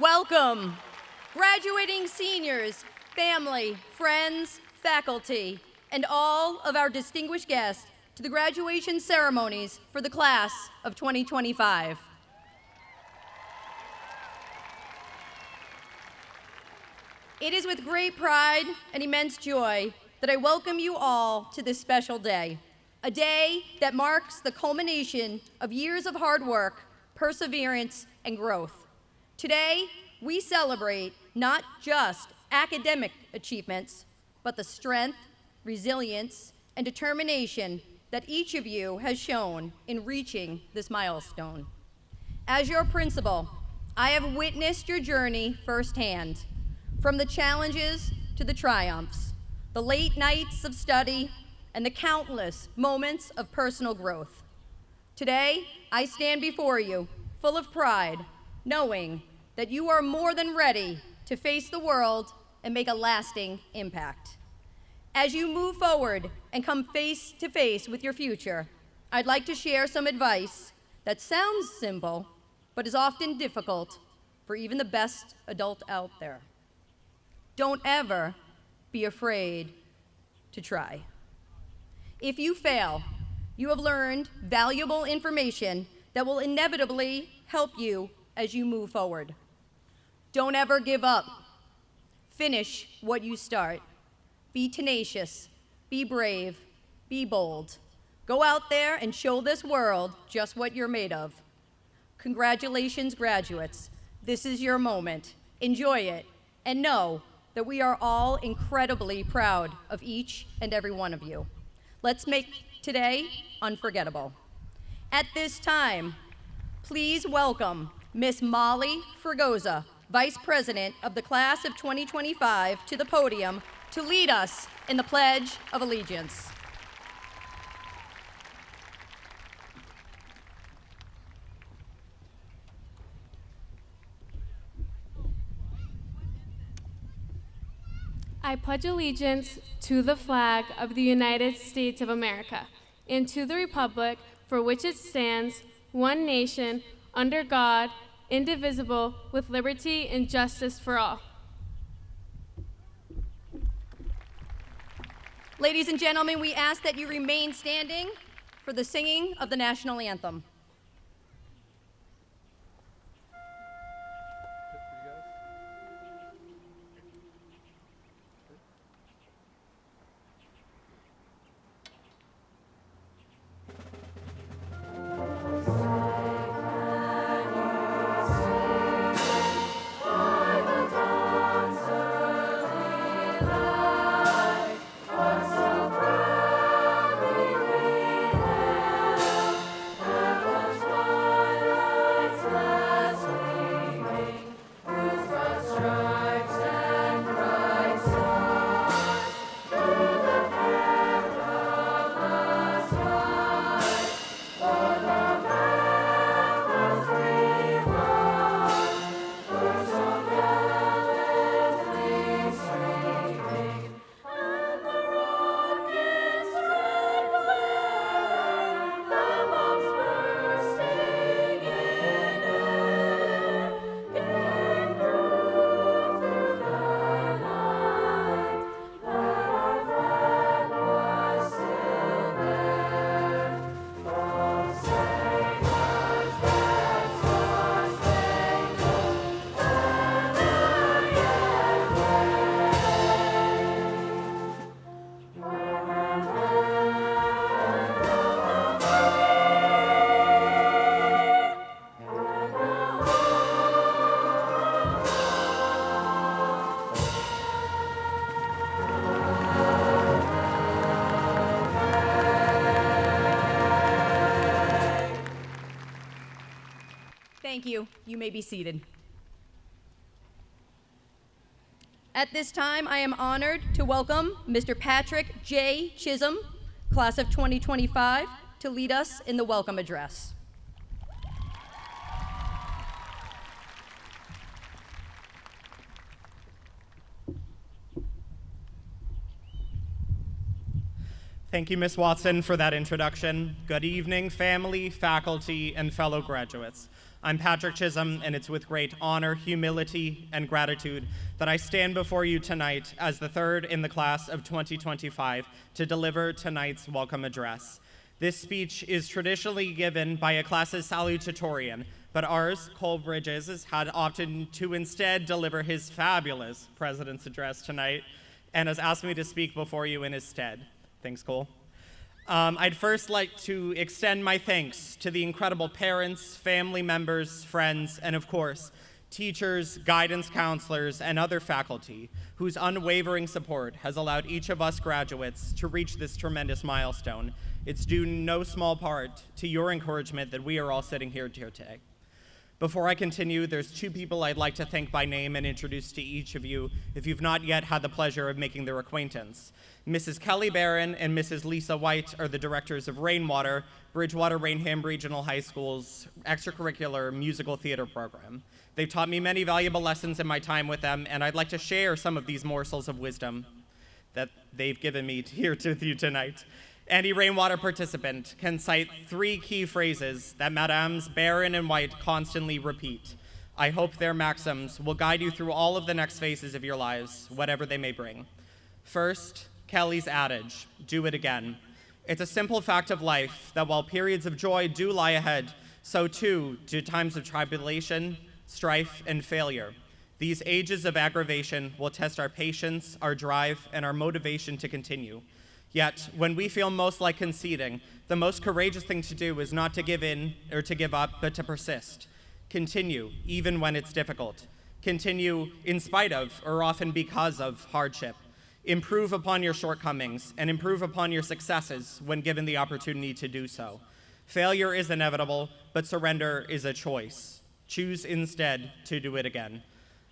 Welcome, graduating seniors, family, friends, faculty, and all of our distinguished guests to the graduation ceremonies for the class of 2025. It is with great pride and immense joy that I welcome you all to this special day, a day that marks the culmination of years of hard work, perseverance, and growth. Today, we celebrate not just academic achievements, but the strength, resilience, and determination that each of you has shown in reaching this milestone. As your principal, I have witnessed your journey firsthand, from the challenges to the triumphs, the late nights of study, and the countless moments of personal growth. Today, I stand before you, full of pride, knowing that you are more than ready to face the world and make a lasting impact. As you move forward and come face to face with your future, I'd like to share some advice that sounds simple, but is often difficult for even the best adult out there. Don't ever be afraid to try. If you fail, you have learned valuable information that will inevitably help you as you move forward. Don't ever give up. Finish what you start. Be tenacious, be brave, be bold. Go out there and show this world just what you're made of. Congratulations, graduates. This is your moment. Enjoy it, and know that we are all incredibly proud of each and every one of you. Let's make today unforgettable. At this time, please welcome Miss Molly Fregosa, Vice President of the Class of 2025, to the podium to lead us in the Pledge of Allegiance. I pledge allegiance to the flag of the United States of America and to the republic for which it stands, one nation, under God, indivisible, with liberty and justice for all. Ladies and gentlemen, we ask that you remain standing for the singing of the national anthem. Thank you. You may be seated. At this time, I am honored to welcome Mr. Patrick J. Chisholm, Class of 2025, to lead us in the welcome address. Thank you, Ms. Watson, for that introduction. Good evening, family, faculty, and fellow graduates. I'm Patrick Chisholm, and it's with great honor, humility, and gratitude that I stand before you tonight as the third in the class of 2025 to deliver tonight's welcome address. This speech is traditionally given by a class's salutatorian, but ours, Cole Bridges, had opted to instead deliver his fabulous president's address tonight and has asked me to speak before you in his stead. Thanks, Cole. I'd first like to extend my thanks to the incredible parents, family members, friends, and of course, teachers, guidance counselors, and other faculty whose unwavering support has allowed each of us graduates to reach this tremendous milestone. It's due in no small part to your encouragement that we are all sitting here today. Before I continue, there's two people I'd like to thank by name and introduce to each of you if you've not yet had the pleasure of making their acquaintance. Mrs. Kelly Barron and Mrs. Lisa White are the directors of Rainwater, Bridgewater-Raynham Regional High School's extracurricular musical theater program. They've taught me many valuable lessons in my time with them, and I'd like to share some of these morsels of wisdom that they've given me here with you tonight. Any Rainwater participant can cite 3 key phrases that Madames Barron and White constantly repeat. I hope their maxims will guide you through all of the next phases of your lives, whatever they may bring. First, Kelly's adage, do it again. It's a simple fact of life that while periods of joy do lie ahead, so too do times of tribulation, strife, and failure. These ages of aggravation will test our patience, our drive, and our motivation to continue. Yet, when we feel most like conceding, the most courageous thing to do is not to give in or to give up, but to persist. Continue, even when it's difficult. Continue in spite of, or often because of, hardship. Improve upon your shortcomings and improve upon your successes when given the opportunity to do so. Failure is inevitable, but surrender is a choice. Choose instead to do it again.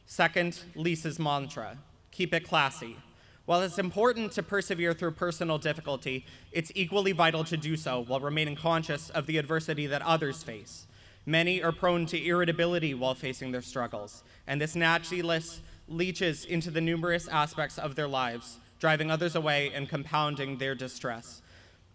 Second, Lisa's mantra, keep it classy. While it's important to persevere through personal difficulty, it's equally vital to do so while remaining conscious of the adversity that others face. Many are prone to irritability while facing their struggles, and this naturally leaches into the numerous aspects of their lives, driving others away and compounding their distress.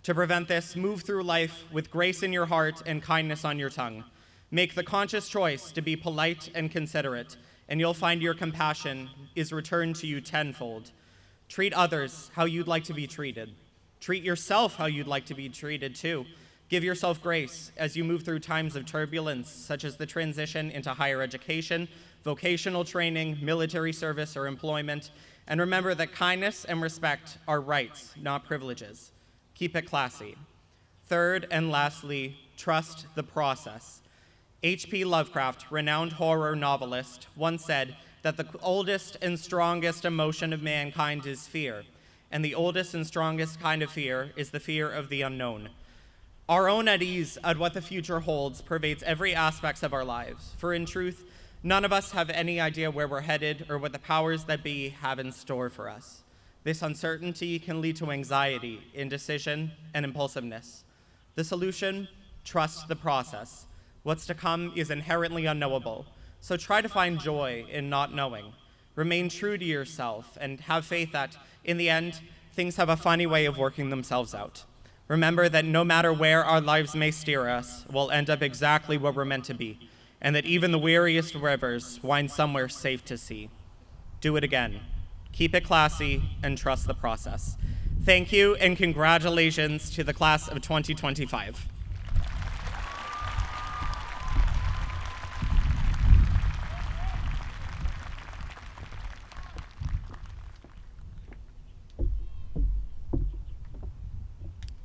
To prevent this, move through life with grace in your heart and kindness on your tongue. Make the conscious choice to be polite and considerate, and you'll find your compassion is returned to you tenfold. Treat others how you'd like to be treated. Treat yourself how you'd like to be treated too. Give yourself grace as you move through times of turbulence, such as the transition into higher education, vocational training, military service, or employment. And remember that kindness and respect are rights, not privileges. Keep it classy. Third and lastly, trust the process. H.P. Lovecraft, renowned horror novelist, once said that the oldest and strongest emotion of mankind is fear, and the oldest and strongest kind of fear is the fear of the unknown. Our own unease at what the future holds pervades every aspect of our lives, for in truth, none of us have any idea where we're headed or what the powers that be have in store for us. This uncertainty can lead to anxiety, indecision, and impulsiveness. The solution? Trust the process. What's to come is inherently unknowable, so try to find joy in not knowing. Remain true to yourself and have faith that, in the end, things have a funny way of working themselves out. Remember that no matter where our lives may steer us, we'll end up exactly where we're meant to be, and that even the weariest rivers wind somewhere safe to sea. Do it again. Keep it classy and trust the process. Thank you and congratulations to the class of 2025.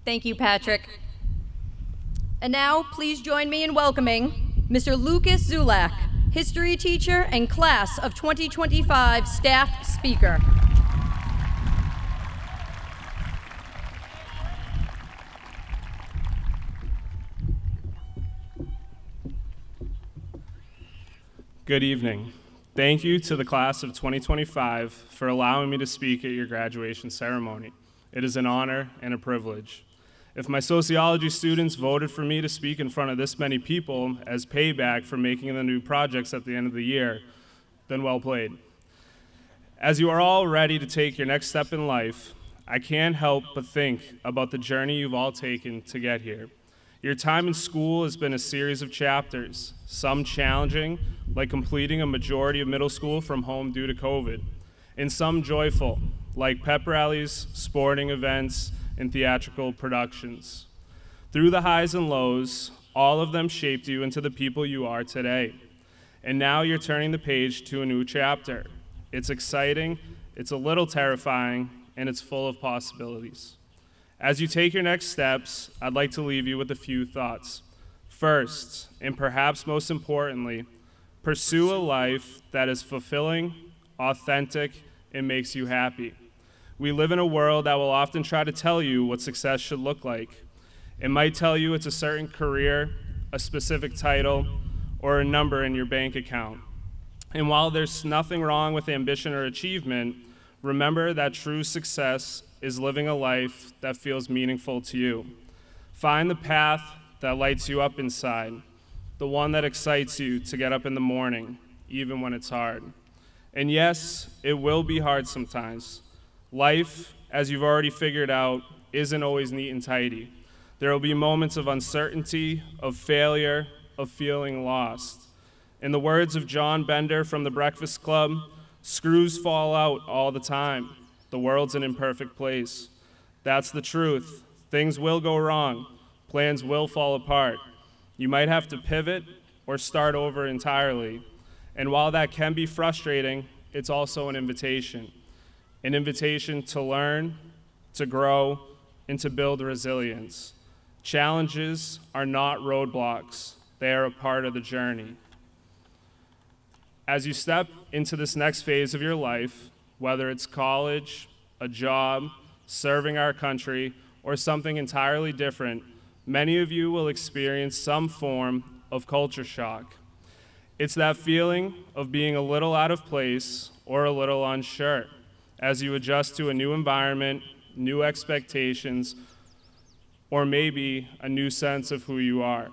Thank you, Patrick. And now, please join me in welcoming Mr. Lucas Zulak, history teacher and class of 2025 staff speaker. Good evening. Thank you to the class of 2025 for allowing me to speak at your graduation ceremony. It is an honor and a privilege. If my sociology students voted for me to speak in front of this many people as payback for making the new projects at the end of the year, then well played. As you are all ready to take your next step in life, I can't help but think about the journey you've all taken to get here. Your time in school has been a series of chapters, some challenging, like completing a majority of middle school from home due to COVID, and some joyful, like pep rallies, sporting events, and theatrical productions. Through the highs and lows, all of them shaped you into the people you are today. And now you're turning the page to a new chapter. It's exciting, it's a little terrifying, and it's full of possibilities. As you take your next steps, I'd like to leave you with a few thoughts. First, and perhaps most importantly, pursue a life that is fulfilling, authentic, and makes you happy. We live in a world that will often try to tell you what success should look like. It might tell you it's a certain career, a specific title, or a number in your bank account. And while there's nothing wrong with ambition or achievement, remember that true success is living a life that feels meaningful to you. Find the path that lights you up inside, the one that excites you to get up in the morning, even when it's hard. And yes, it will be hard sometimes. Life, as you've already figured out, isn't always neat and tidy. There will be moments of uncertainty, of failure, of feeling lost. In the words of John Bender from The Breakfast Club, screws fall out all the time. The world's an imperfect place. That's the truth. Things will go wrong. Plans will fall apart. You might have to pivot or start over entirely. And while that can be frustrating, it's also an invitation to learn, to grow, and to build resilience. Challenges are not roadblocks. They are a part of the journey. As you step into this next phase of your life, whether it's college, a job, serving our country, or something entirely different, many of you will experience some form of culture shock. It's that feeling of being a little out of place or a little unsure as you adjust to a new environment, new expectations, or maybe a new sense of who you are.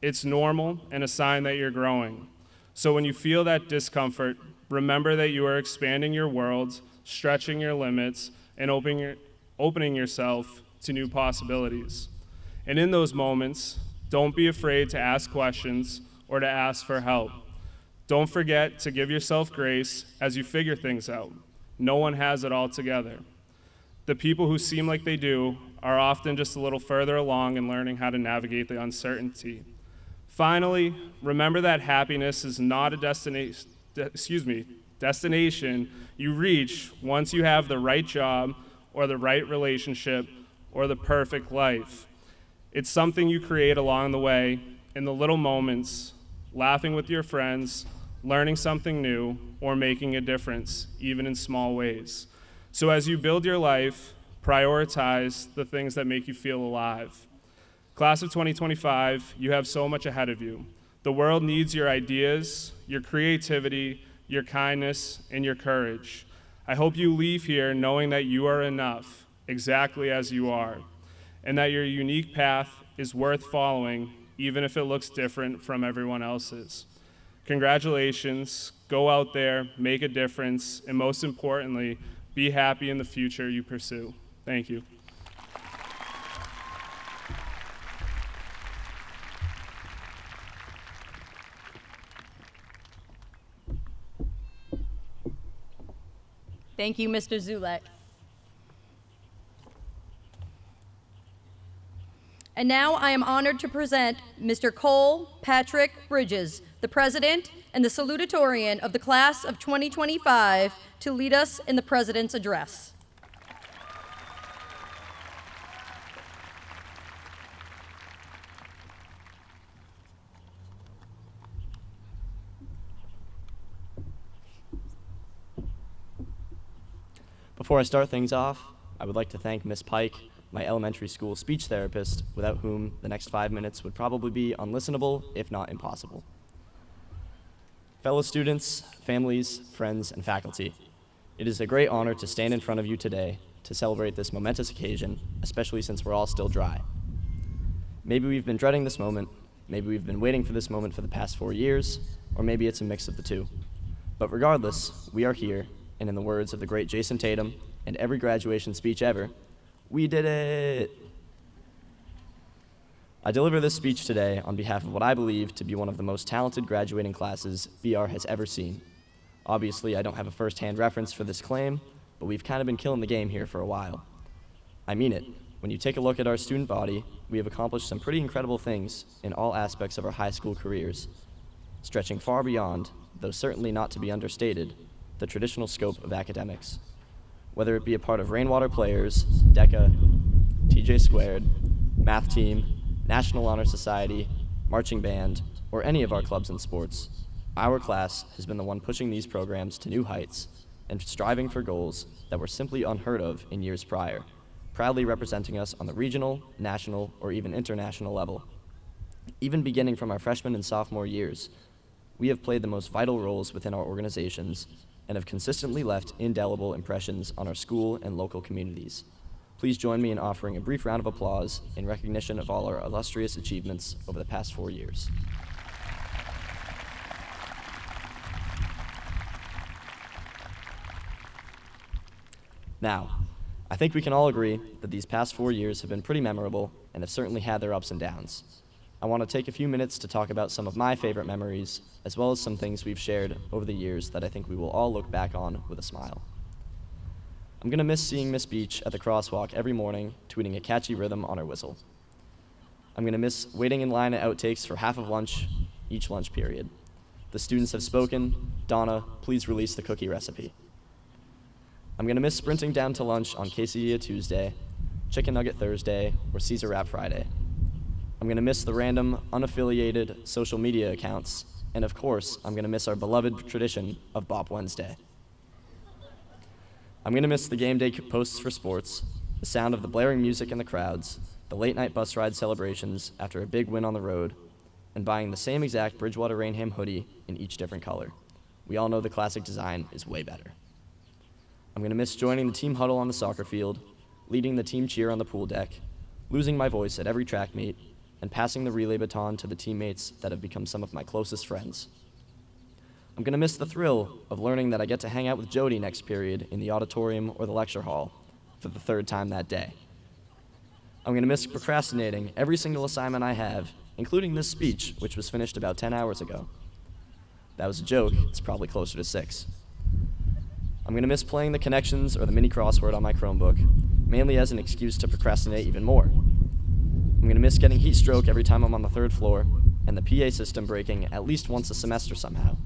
It's normal and a sign that you're growing. So when you feel that discomfort, remember that you are expanding your world, stretching your limits, and opening yourself to new possibilities. And in those moments, don't be afraid to ask questions or to ask for help. Don't forget to give yourself grace as you figure things out. No one has it all together. The people who seem like they do are often just a little further along in learning how to navigate the uncertainty. Finally, remember that happiness is not a destination you reach once you have the right job or the right relationship or the perfect life. It's something you create along the way in the little moments, laughing with your friends, learning something new, or making a difference, even in small ways. So as you build your life, prioritize the things that make you feel alive. Class of 2025, you have so much ahead of you. The world needs your ideas, your creativity, your kindness, and your courage. I hope you leave here knowing that you are enough, exactly as you are, and that your unique path is worth following, even if it looks different from everyone else's. Congratulations, go out there, make a difference, and most importantly, be happy in the future you pursue. Thank you. Thank you, Mr. Zulek. And now I am honored to present Mr. Cole Patrick Bridges, the President and the Salutatorian of the Class of 2025, to lead us in the President's Address. Before I start things off, I would like to thank Ms. Pike, my elementary school speech therapist, without whom the next 5 minutes would probably be unlistenable, if not impossible. Fellow students, families, friends, and faculty, it is a great honor to stand in front of you today to celebrate this momentous occasion, especially since we're all still dry. Maybe we've been dreading this moment, maybe we've been waiting for this moment for the past 4 years, or maybe it's a mix of the two. But regardless, we are here, and in the words of the great Jason Tatum and every graduation speech ever, we did it! I deliver this speech today on behalf of what I believe to be one of the most talented graduating classes BR has ever seen. Obviously, I don't have a first-hand reference for this claim, but we've kind of been killing the game here for a while. I mean it. When you take a look at our student body, we have accomplished some pretty incredible things in all aspects of our high school careers, stretching far beyond, though certainly not to be understated, the traditional scope of academics. Whether it be a part of Rainwater Players, DECA, TJ Squared, Math Team, National Honor Society, Marching Band, or any of our clubs and sports, our class has been the one pushing these programs to new heights and striving for goals that were simply unheard of in years prior, proudly representing us on the regional, national, or even international level. Even beginning from our freshman and sophomore years, we have played the most vital roles within our organizations and have consistently left indelible impressions on our school and local communities. Please join me in offering a brief round of applause in recognition of all our illustrious achievements over the past 4 years. Now, I think we can all agree that these past 4 years have been pretty memorable and have certainly had their ups and downs. I want to take a few minutes to talk about some of my favorite memories, as well as some things we've shared over the years that I think we will all look back on with a smile. I'm going to miss seeing Miss Beach at the crosswalk every morning, tweeting a catchy rhythm on her whistle. I'm going to miss waiting in line at outtakes for half of lunch each lunch period. The students have spoken. Donna, please release the cookie recipe. I'm going to miss sprinting down to lunch on quesadilla Tuesday, chicken nugget Thursday, or Caesar wrap Friday. I'm going to miss the random, unaffiliated social media accounts, and of course, I'm going to miss our beloved tradition of Bop Wednesday. I'm going to miss the game day posts for sports, the sound of the blaring music in the crowds, the late-night bus ride celebrations after a big win on the road, and buying the same exact Bridgewater-Raynham hoodie in each different color. We all know the classic design is way better. I'm going to miss joining the team huddle on the soccer field, leading the team cheer on the pool deck, losing my voice at every track meet, and passing the relay baton to the teammates that have become some of my closest friends. I'm going to miss the thrill of learning that I get to hang out with Jody next period in the auditorium or the lecture hall for the 3rd time that day. I'm going to miss procrastinating every single assignment I have, including this speech, which was finished about 10 hours ago. That was a joke. It's probably closer to 6. I'm going to miss playing the connections or the mini crossword on my Chromebook, mainly as an excuse to procrastinate even more. I'm going to miss getting heat stroke every time I'm on the 3rd floor, and the PA system breaking at least once a semester somehow.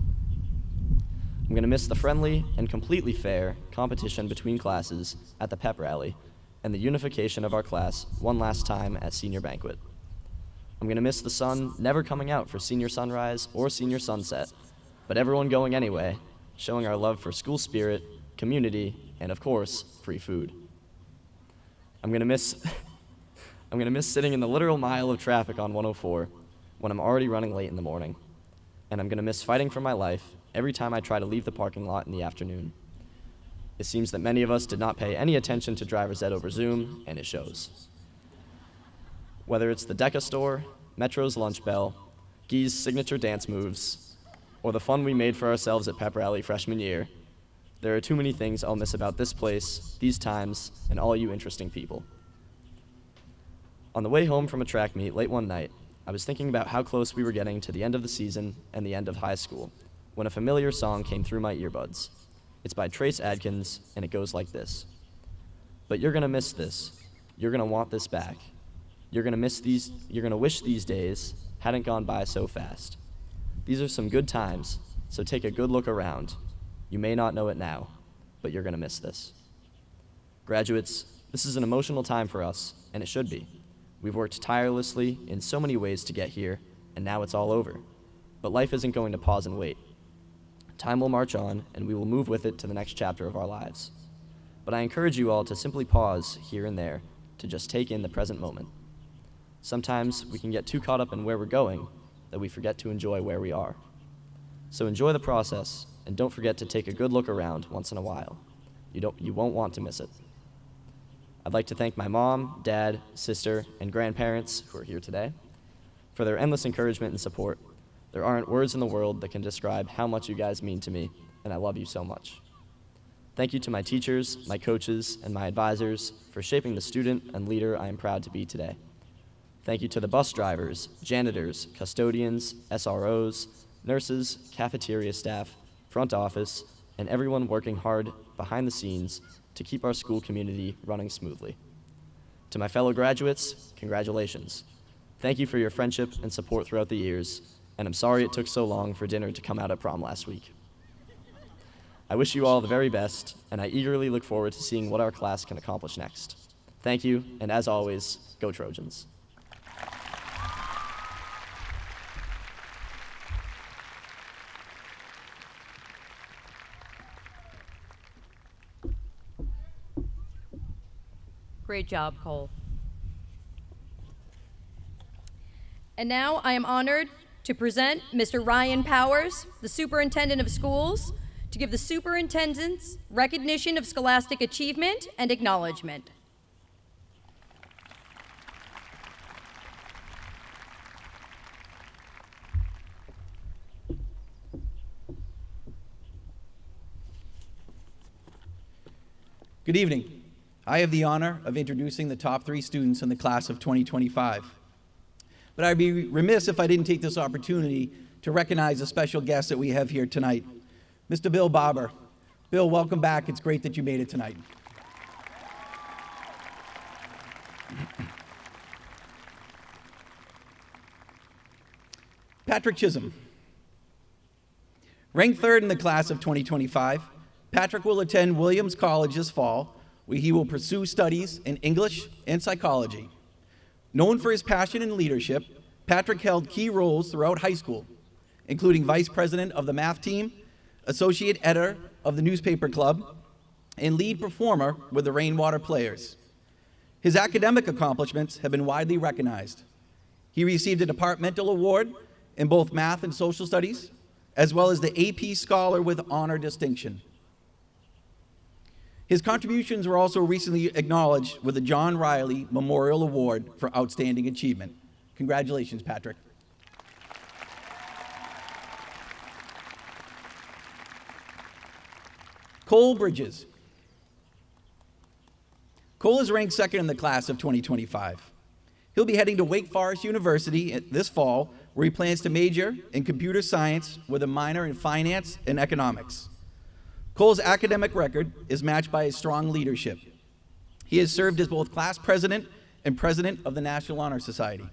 I'm going to miss the friendly and completely fair competition between classes at the pep rally, and the unification of our class one last time at senior banquet. I'm going to miss the sun never coming out for senior sunrise or senior sunset, but everyone going anyway, showing our love for school spirit, community, and of course, free food. I'm going to miss sitting in the literal mile of traffic on 104 when I'm already running late in the morning. And I'm going to miss fighting for my life every time I try to leave the parking lot in the afternoon. It seems that many of us did not pay any attention to driver's ed over Zoom, and it shows. Whether it's the DECA store, Metro's lunch bell, Guy's signature dance moves, or the fun we made for ourselves at pep rally freshman year, there are too many things I'll miss about this place, these times, and all you interesting people. On the way home from a track meet late one night, I was thinking about how close we were getting to the end of the season and the end of high school, when a familiar song came through my earbuds. It's by Trace Adkins, and it goes like this. But you're gonna miss this. You're gonna want this back. You're gonna wish these days hadn't gone by so fast. These are some good times, so take a good look around. You may not know it now, but you're gonna miss this. Graduates, this is an emotional time for us, and it should be. We've worked tirelessly in so many ways to get here, and now it's all over. But life isn't going to pause and wait. Time will march on, and we will move with it to the next chapter of our lives. But I encourage you all to simply pause here and there to just take in the present moment. Sometimes we can get too caught up in where we're going that we forget to enjoy where we are. So enjoy the process, and don't forget to take a good look around once in a while. You won't want to miss it. I'd like to thank my mom, dad, sister, and grandparents who are here today for their endless encouragement and support. There aren't words in the world that can describe how much you guys mean to me, and I love you so much. Thank you to my teachers, my coaches, and my advisors for shaping the student and leader I am proud to be today. Thank you to the bus drivers, janitors, custodians, SROs, nurses, cafeteria staff, front office, and everyone working hard behind the scenes to keep our school community running smoothly. To my fellow graduates, congratulations. Thank you for your friendship and support throughout the years, and I'm sorry it took so long for dinner to come out at prom last week. I wish you all the very best, and I eagerly look forward to seeing what our class can accomplish next. Thank you, and as always, go Trojans. Great job, Cole. And now I am honored to present Mr. Ryan Powers, the Superintendent of Schools, to give the superintendents recognition of scholastic achievement and acknowledgement. Good evening. I have the honor of introducing the top 3 students in the class of 2025. But I'd be remiss if I didn't take this opportunity to recognize a special guest that we have here tonight, Mr. Bill Barber. Bill, welcome back. It's great that you made it tonight. Patrick Chisholm. Ranked 3rd in the class of 2025, Patrick will attend Williams College this fall, where he will pursue studies in English and psychology. Known for his passion and leadership, Patrick held key roles throughout high school, including vice president of the math team, associate editor of the newspaper club, and lead performer with the Rainwater Players. His academic accomplishments have been widely recognized. He received a departmental award in both math and social studies, as well as the AP Scholar with Honor distinction. His contributions were also recently acknowledged with the John Riley Memorial Award for Outstanding Achievement. Congratulations, Patrick. Cole Bridges. Cole is ranked 2nd in the class of 2025. He'll be heading to Wake Forest University this fall, where he plans to major in computer science with a minor in finance and economics. Cole's academic record is matched by his strong leadership. He has served as both class president and president of the National Honor Society.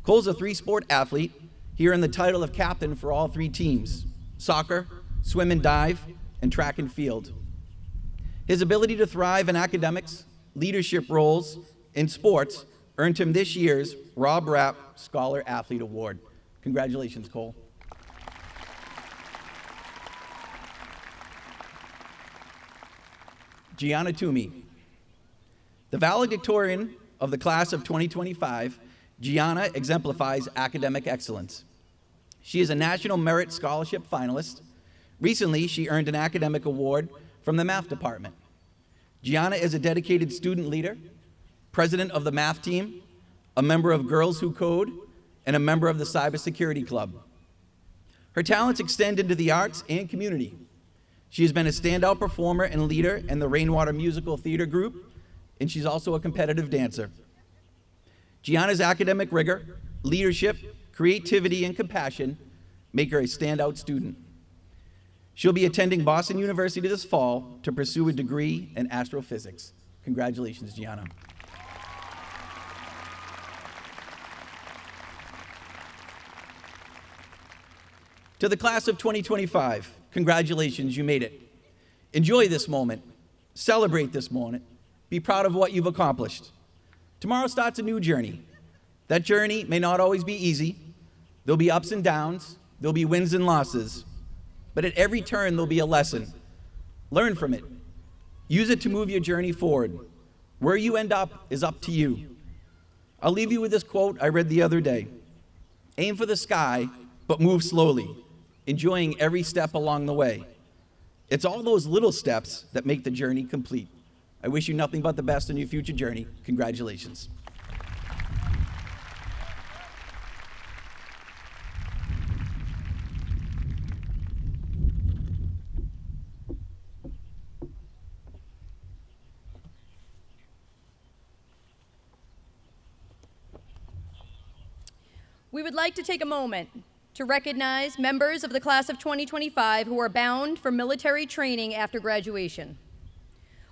Cole's a 3-sport athlete. He earned the title of captain for all 3 teams: soccer, swim and dive, and track and field. His ability to thrive in academics, leadership roles, and sports earned him this year's Rob Rapp Scholar Athlete Award. Congratulations, Cole. Gianna Toomey. The valedictorian of the class of 2025, Gianna exemplifies academic excellence. She is a National Merit Scholarship finalist. Recently, she earned an academic award from the math department. Gianna is a dedicated student leader, president of the math team, a member of Girls Who Code, and a member of the Cybersecurity Club. Her talents extend into the arts and community. She has been a standout performer and leader in the Rainwater Musical Theater Group, and she's also a competitive dancer. Gianna's academic rigor, leadership, creativity, and compassion make her a standout student. She'll be attending Boston University this fall to pursue a degree in astrophysics. Congratulations, Gianna. To the class of 2025, congratulations, you made it. Enjoy this moment. Celebrate this moment. Be proud of what you've accomplished. Tomorrow starts a new journey. That journey may not always be easy. There'll be ups and downs. There'll be wins and losses. But at every turn, there'll be a lesson. Learn from it. Use it to move your journey forward. Where you end up is up to you. I'll leave you with this quote I read the other day. Aim for the sky, but move slowly, enjoying every step along the way. It's all those little steps that make the journey complete. I wish you nothing but the best in your future journey. Congratulations. We would like to take a moment to recognize members of the class of 2025 who are bound for military training after graduation.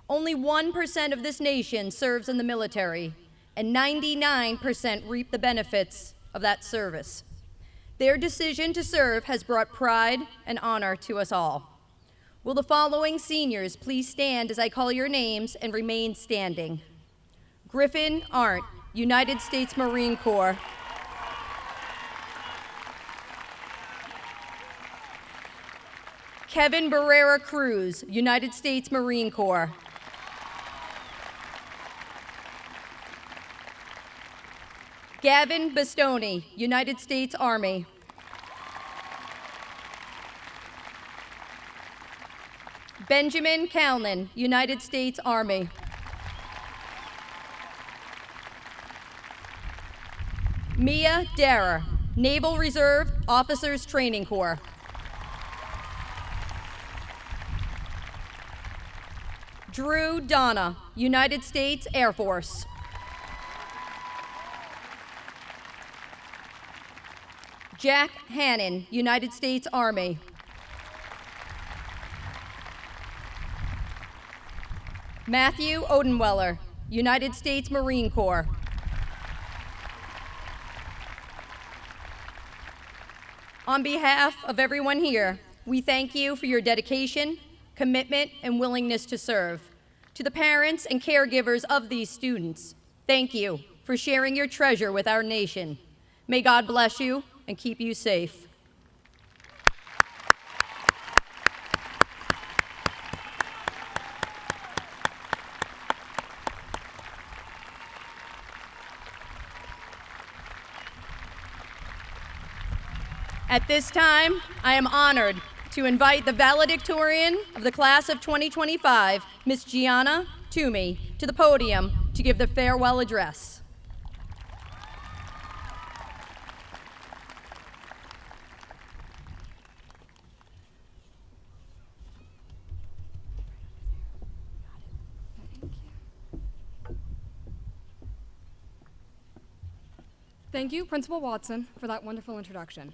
Only 1% of this nation serves in the military, and 99% reap the benefits of that service. Their decision to serve has brought pride and honor to us all. Will the following seniors please stand as I call your names and remain standing? Griffin Arndt, United States Marine Corps. Kevin Barrera Cruz, United States Marine Corps. Gavin Bastoni, United States Army. Benjamin Calnan, United States Army. Mia Dara, Naval Reserve Officers Training Corps. Drew Donna, United States Air Force. Jack Hannon, United States Army. Matthew Odenweller, United States Marine Corps. On behalf of everyone here, we thank you for your dedication, commitment, and willingness to serve. To the parents and caregivers of these students, thank you for sharing your treasure with our nation. May God bless you and keep you safe. At this time, I am honored to invite the valedictorian of the class of 2025, Ms. Gianna Toomey, to the podium to give the farewell address. Thank you, Principal Watson, for that wonderful introduction.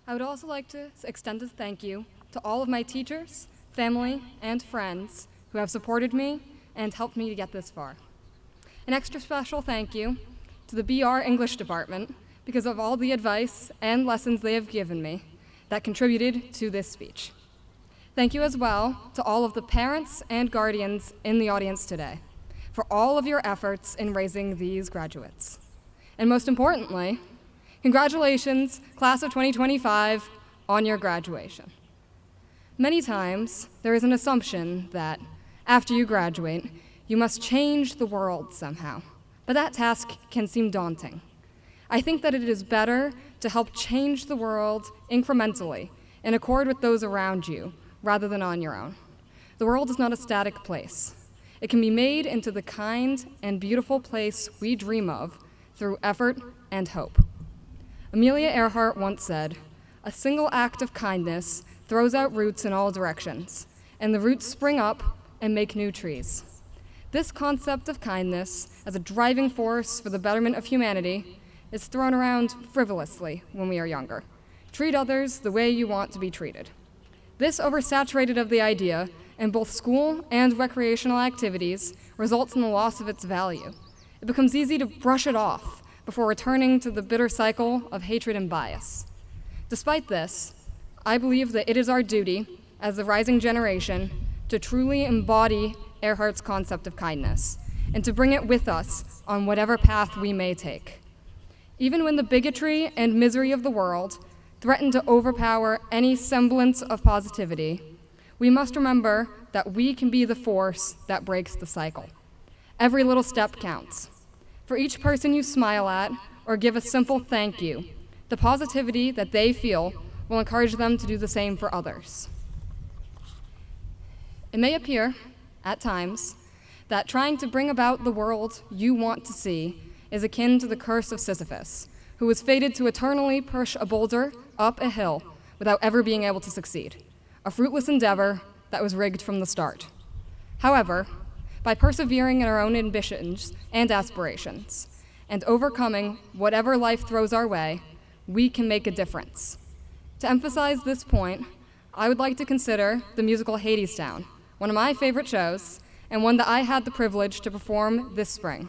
I would also like to extend a thank you to all of my teachers, family, and friends who have supported me and helped me to get this far. An extra special thank you to the BR English department because of all the advice and lessons they have given me that contributed to this speech. Thank you as well to all of the parents and guardians in the audience today for all of your efforts in raising these graduates. And most importantly, congratulations, class of 2025, on your graduation. Many times, there is an assumption that after you graduate, you must change the world somehow, but that task can seem daunting. I think that it is better to help change the world incrementally in accord with those around you, rather than on your own. The world is not a static place. It can be made into the kind and beautiful place we dream of through effort and hope. Amelia Earhart once said, "A single act of kindness throws out roots in all directions, and the roots spring up and make new trees." This concept of kindness as a driving force for the betterment of humanity is thrown around frivolously when we are younger. Treat others the way you want to be treated. This oversaturated of the idea in both school and recreational activities results in the loss of its value. It becomes easy to brush it off before returning to the bitter cycle of hatred and bias. Despite this, I believe that it is our duty, as the rising generation, to truly embody Earhart's concept of kindness, and to bring it with us on whatever path we may take. Even when the bigotry and misery of the world threaten to overpower any semblance of positivity, we must remember that we can be the force that breaks the cycle. Every little step counts. For each person you smile at or give a simple thank you, the positivity that they feel will encourage them to do the same for others. It may appear, at times, that trying to bring about the world you want to see is akin to the curse of Sisyphus, who was fated to eternally push a boulder up a hill without ever being able to succeed, a fruitless endeavor that was rigged from the start. However, by persevering in our own ambitions and aspirations, and overcoming whatever life throws our way, we can make a difference. To emphasize this point, I would like to consider the musical Hadestown, one of my favorite shows, and one that I had the privilege to perform this spring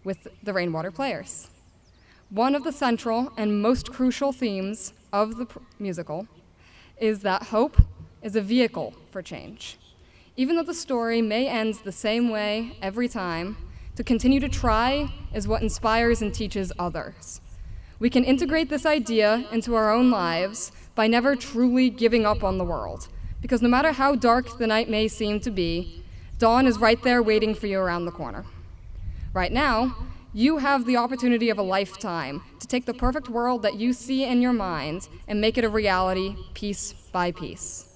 with the Rainwater Players. One of the central and most crucial themes of the musical is that hope is a vehicle for change. Even though the story may end the same way every time, to continue to try is what inspires and teaches others. We can integrate this idea into our own lives by never truly giving up on the world, because no matter how dark the night may seem to be, dawn is right there waiting for you around the corner. Right now, you have the opportunity of a lifetime to take the perfect world that you see in your mind and make it a reality piece by piece.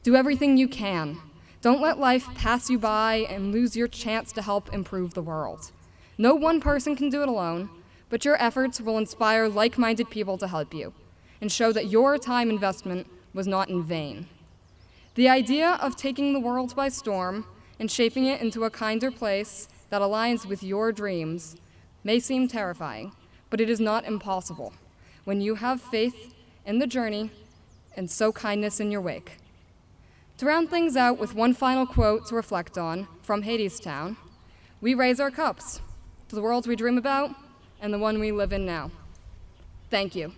Do everything you can. Don't let life pass you by and lose your chance to help improve the world. No one person can do it alone, but your efforts will inspire like-minded people to help you and show that your time investment was not in vain. The idea of taking the world by storm and shaping it into a kinder place that aligns with your dreams may seem terrifying, but it is not impossible when you have faith in the journey and sow kindness in your wake. To round things out with one final quote to reflect on from Hadestown, we raise our cups to the world we dream about and the one we live in now. Thank you.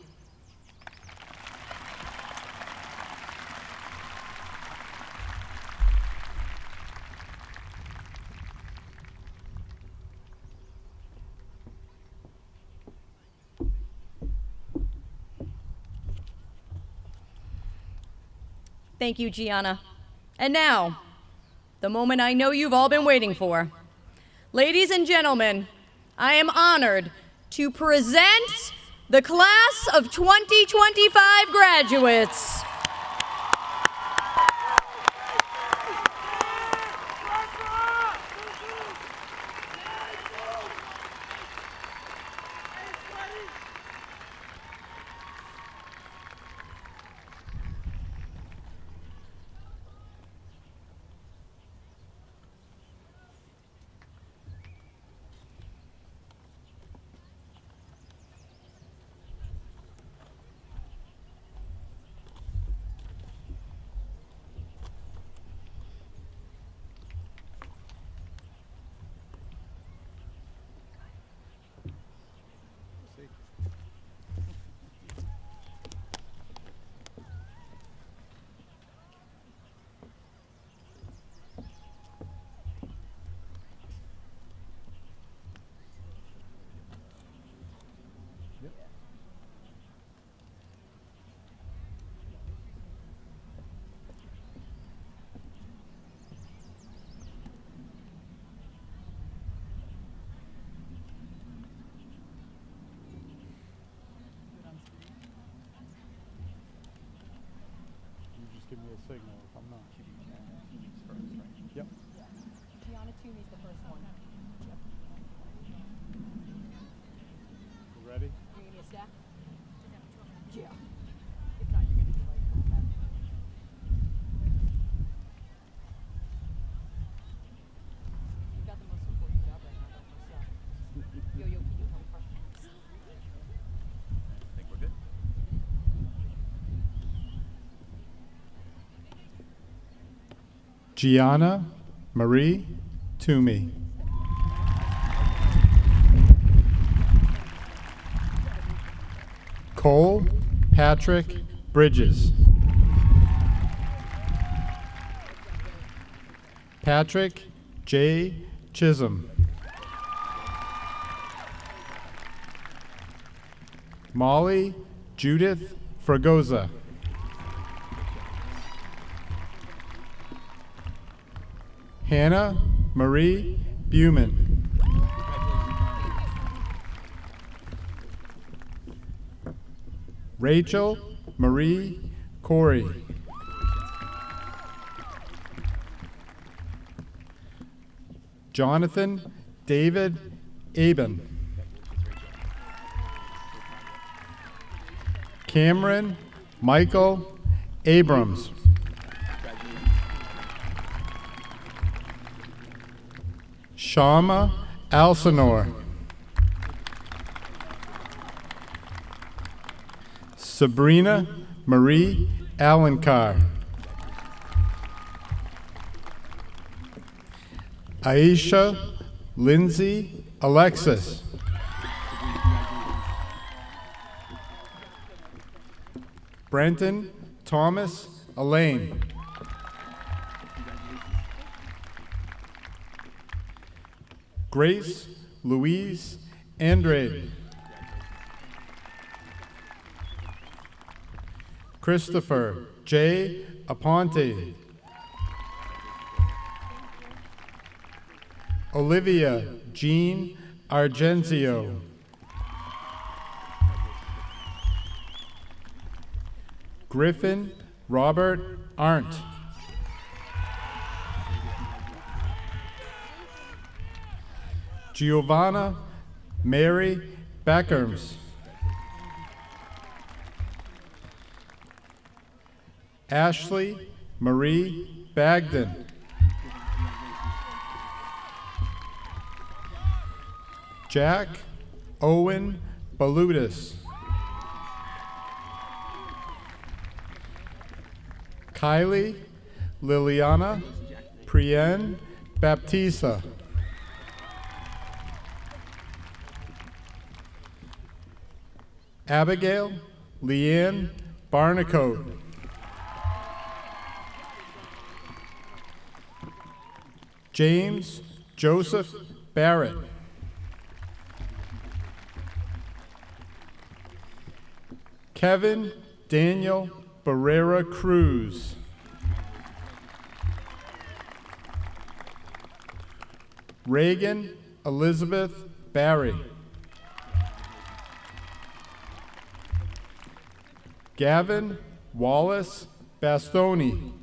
Thank you, Gianna. And now, the moment I know you've all been waiting for. Ladies and gentlemen, I am honored to present the class of 2025 graduates. Give me a signal if I'm not. Yep. Gianna Toomey's the first one. You ready? You give me a stack? Yeah. If not, you're gonna be like, okay. You got the most important job right now, don't you? Yo, can you come first? I think we're good. Gianna Marie Toomey. Cole Patrick Bridges. Patrick J. Chisholm. Molly Judith Fragoza. Hannah Marie Buman. Rachel Marie Corey. Jonathan David Aben. Cameron Michael Abrams. Shama Alcinor. Sabrina Marie Alencar. Aisha Lindsay Alexis. Brenton Thomas Elaine. Grace Louise Andrade. Christopher J. Aponte. Olivia Jean Argenzio. Griffin Robert Arndt. Giovanna Mary Beckerms. Ashley Marie Bagden. Jack Owen Balutis. Kylie Liliana Prien Baptista. Abigail Leanne Barnacote. James Joseph Barrett. Kevin Daniel Barrera Cruz. Reagan Elizabeth Barry. Gavin Wallace Bastoni.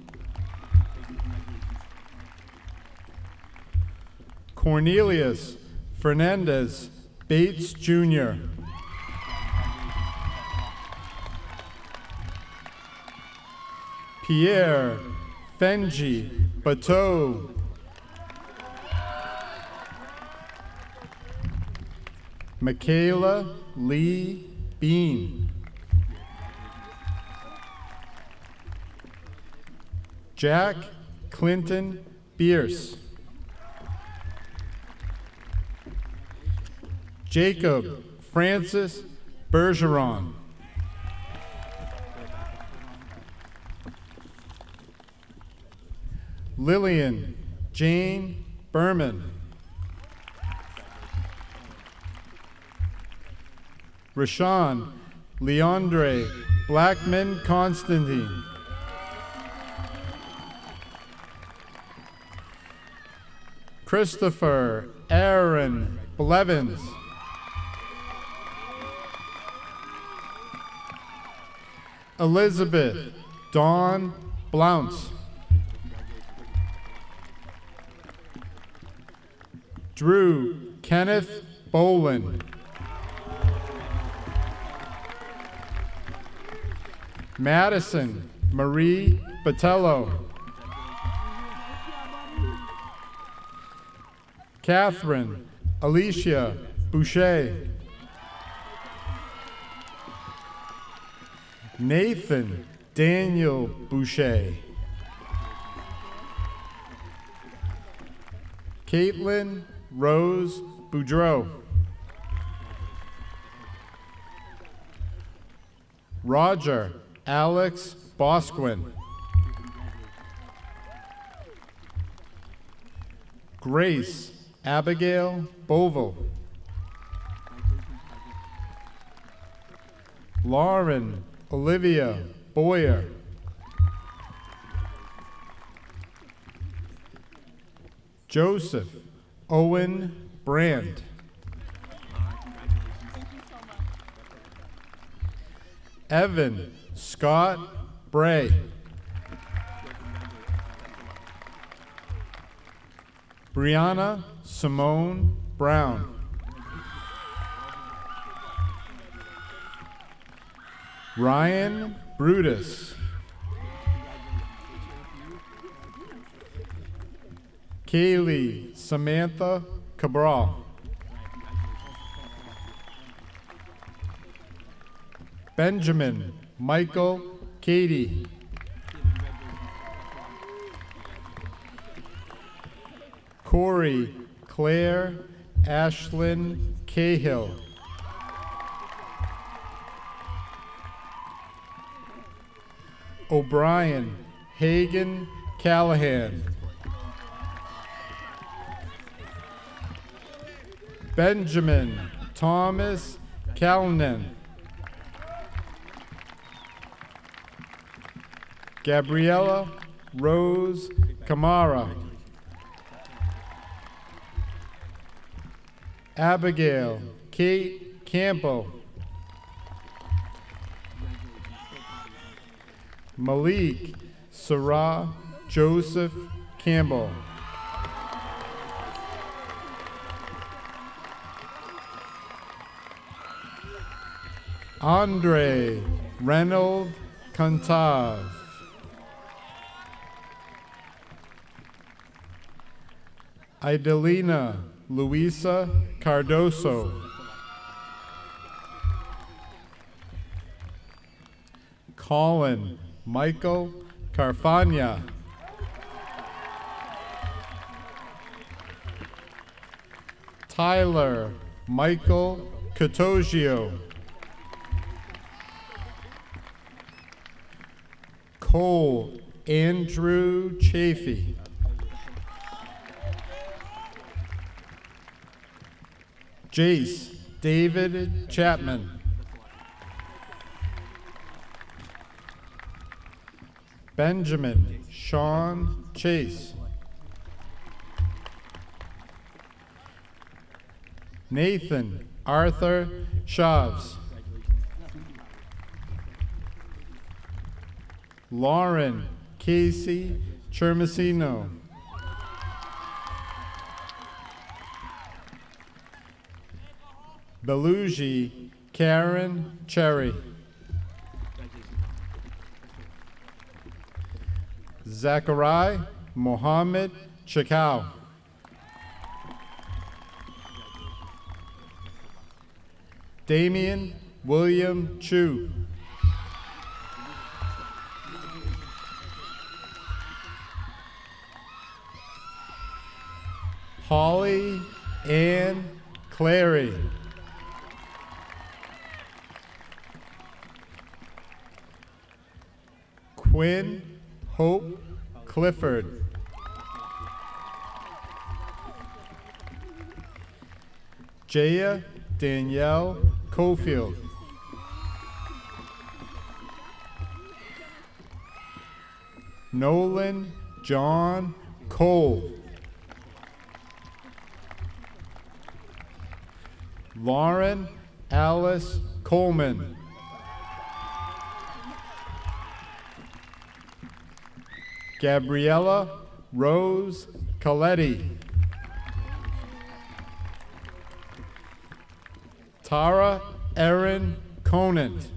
Cornelius Fernandez Bates Jr. Pierre Fenji Bateau. Michaela Lee Bean. Jack Clinton Bierce. Jacob Francis Bergeron. Lillian Jane Berman. Rashawn Leandre Blackman Constantine. Christopher Aaron Blevins. Elizabeth Dawn Blounce. Drew Kenneth Bolin. Madison Marie Botello. Catherine Alicia Boucher. Nathan Daniel Boucher. Caitlin Rose Boudreau. Roger Alex Bosquin. Grace Abigail Bovell. Lauren Olivia Boyer. Joseph Owen Brand. Evan Scott Bray. Brianna Simone Brown. Ryan Brutus. Kaylee Samantha Cabral. Benjamin Michael Katie. Corey Claire Ashlyn Cahill. O'Brien Hagan Callahan. Benjamin Thomas Callanan. Gabriella Rose Camara. Abigail Kate Campbell. Malik Sarah Joseph Campbell. Andre Reynold Kantav. Idelina Luisa Cardoso. Colin Michael Carfagna. Tyler Michael Catogio. Cole Andrew Chafee. Jace David Chapman. Benjamin Sean Chase. Nathan Arthur Shavs. Lauren Casey Chermasino. Belugi Karen Cherry. Zachariah Mohammed Chakao. Damian William Chu. Holly Ann Clary. Quinn Hope Clifford. Jaya Danielle Cofield. Nolan John Cole. Lauren Alice Coleman. Gabriella Rose Coletti. Tara Erin Conant.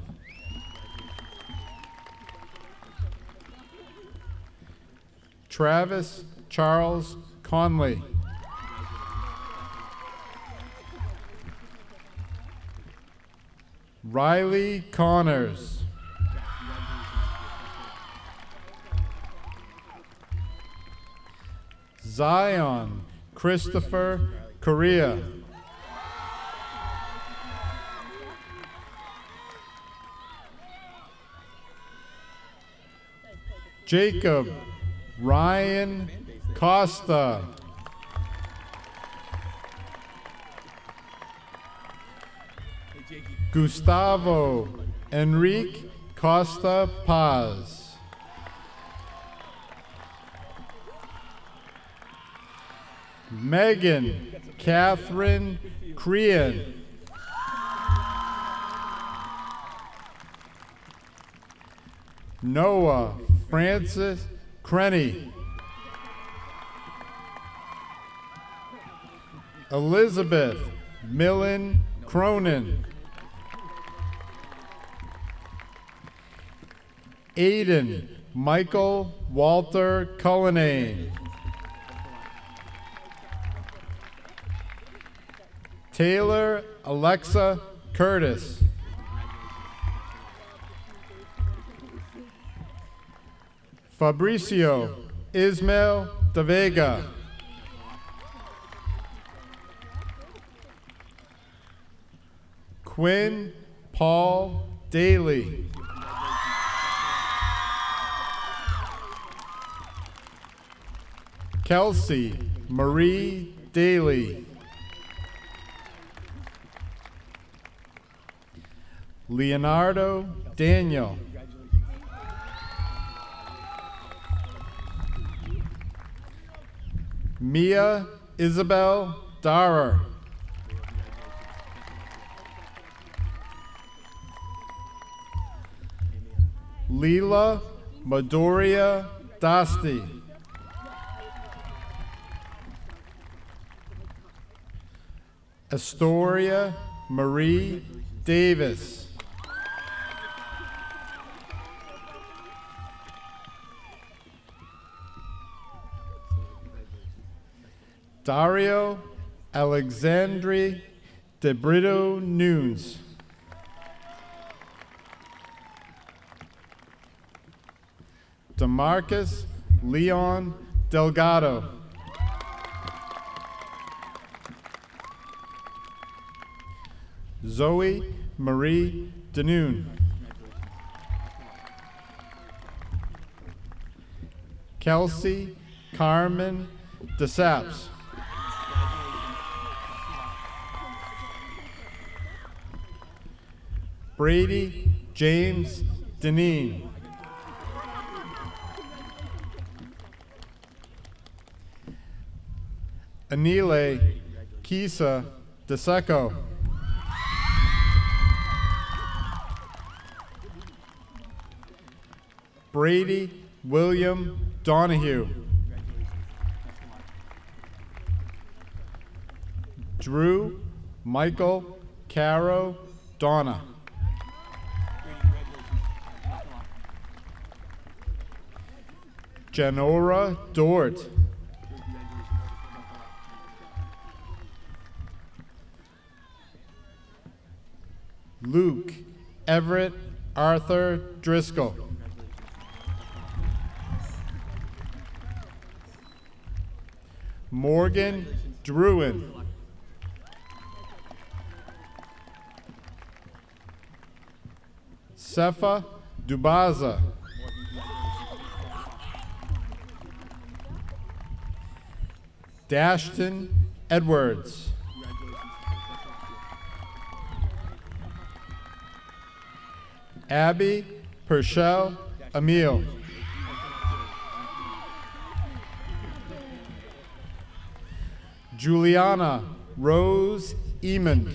Travis Charles Conley. Riley Connors. Zion Christopher Correa. Jacob Ryan Costa. Gustavo Enrique Costa Paz. Megan Catherine Crean. Noah Francis Crenny. Elizabeth Millen Cronin. Aiden Michael Walter Cullinane. Taylor Alexa Curtis. Fabricio Ismael de Vega. Quinn Paul Daly. Kelsey Marie Daly. Leonardo Daniel. Mia Isabel Darer. Leela Madoria Dasti. Astoria Marie Davis. Dario Alexandri de Brito Nunes. Demarcus Leon Delgado. Zoe Marie Danoon. Kelsey Carmen DeSaps. Brady James Deneen. Anile Kisa DeSeco. Brady William Donahue. Drew Michael Caro Donna. Janora Dort. Luke Everett Arthur Driscoll. Morgan Druin. Sefa Dubaza. Dashton Edwards. Abby Purcell Emile. Juliana Rose Eamon.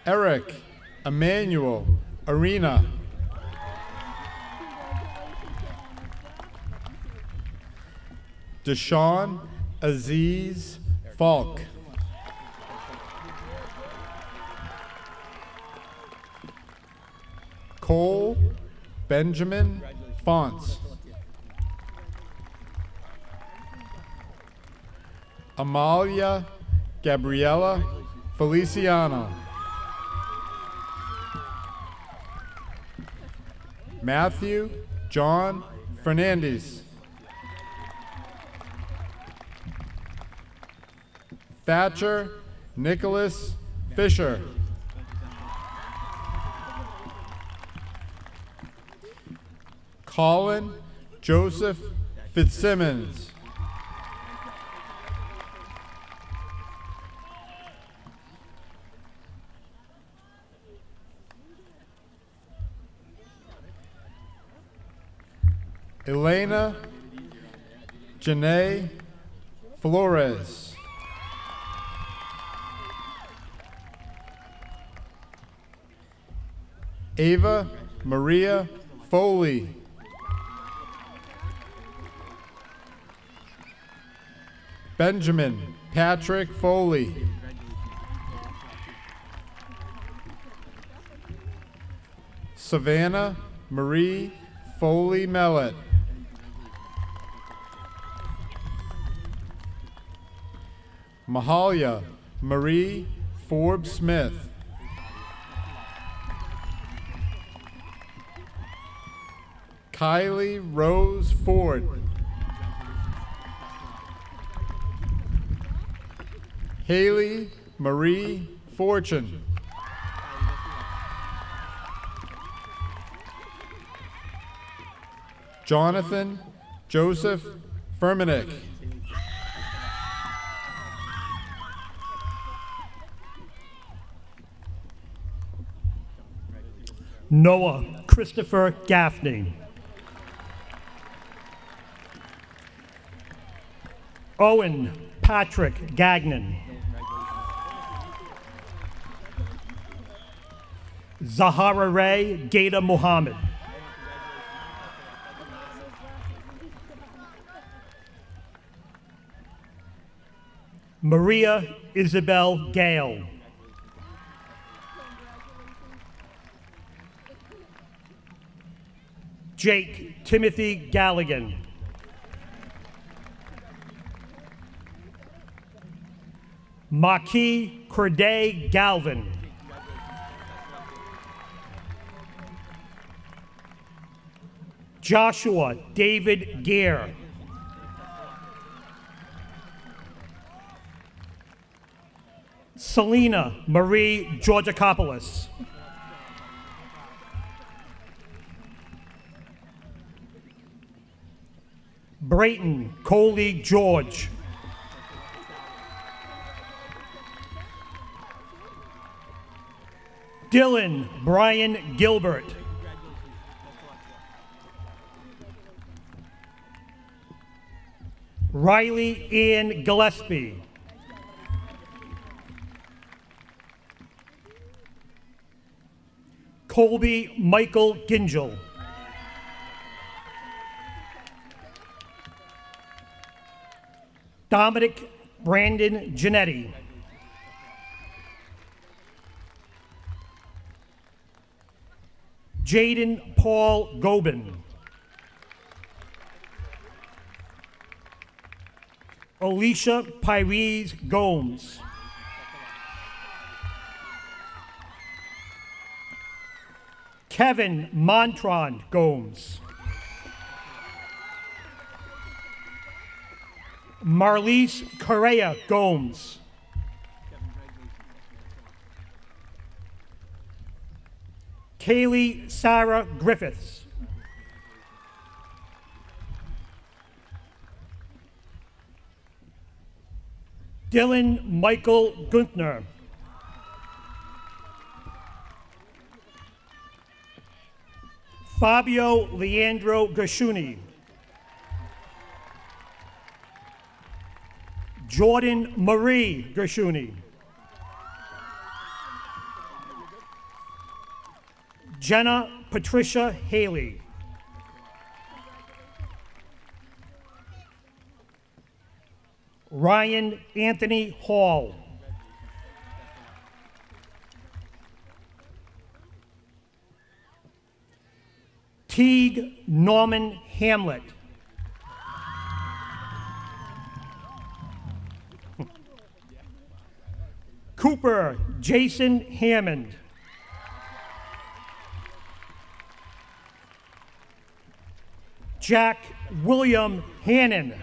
Eric Emmanuel Arena. Deshaun Aziz Falk. Cole Benjamin Fonts. Amalia Gabriela Feliciano. Matthew John Fernandez. Thatcher Nicholas Fisher. Colin Joseph Fitzsimmons. Elena Janae Flores. Ava Maria Foley. Benjamin Patrick Foley. Savannah Marie Foley Mellett. Mahalia Marie Forbes Smith. Kylie Rose Ford. Haley Marie Fortune. Jonathan Joseph Firminick. Noah Christopher Gaffney. Owen Patrick Gagnon. Zahara Ray Gator Muhammad. Maria Isabel Gale. Jake Timothy Galligan. Maki Corday Galvin. Joshua David Gear. Selena Marie Georgakopoulos. Brayton Coley George. Dylan Brian Gilbert. Riley Ian Gillespie. Colby Michael Gingell. Dominic Brandon Giannetti. Jaden Paul Gobin. Alicia Pyrese Gomes. Kevin Montron Gomes. Marlise Correa Gomes. Kaylee Sarah Griffiths. Dylan Michael Guntner. Fabio Leandro Gashuni. Jordan Marie Gashuni. Jenna Patricia Haley. Ryan Anthony Hall. Teague Norman Hamlet. Cooper Jason Hammond. Jack William Hannon.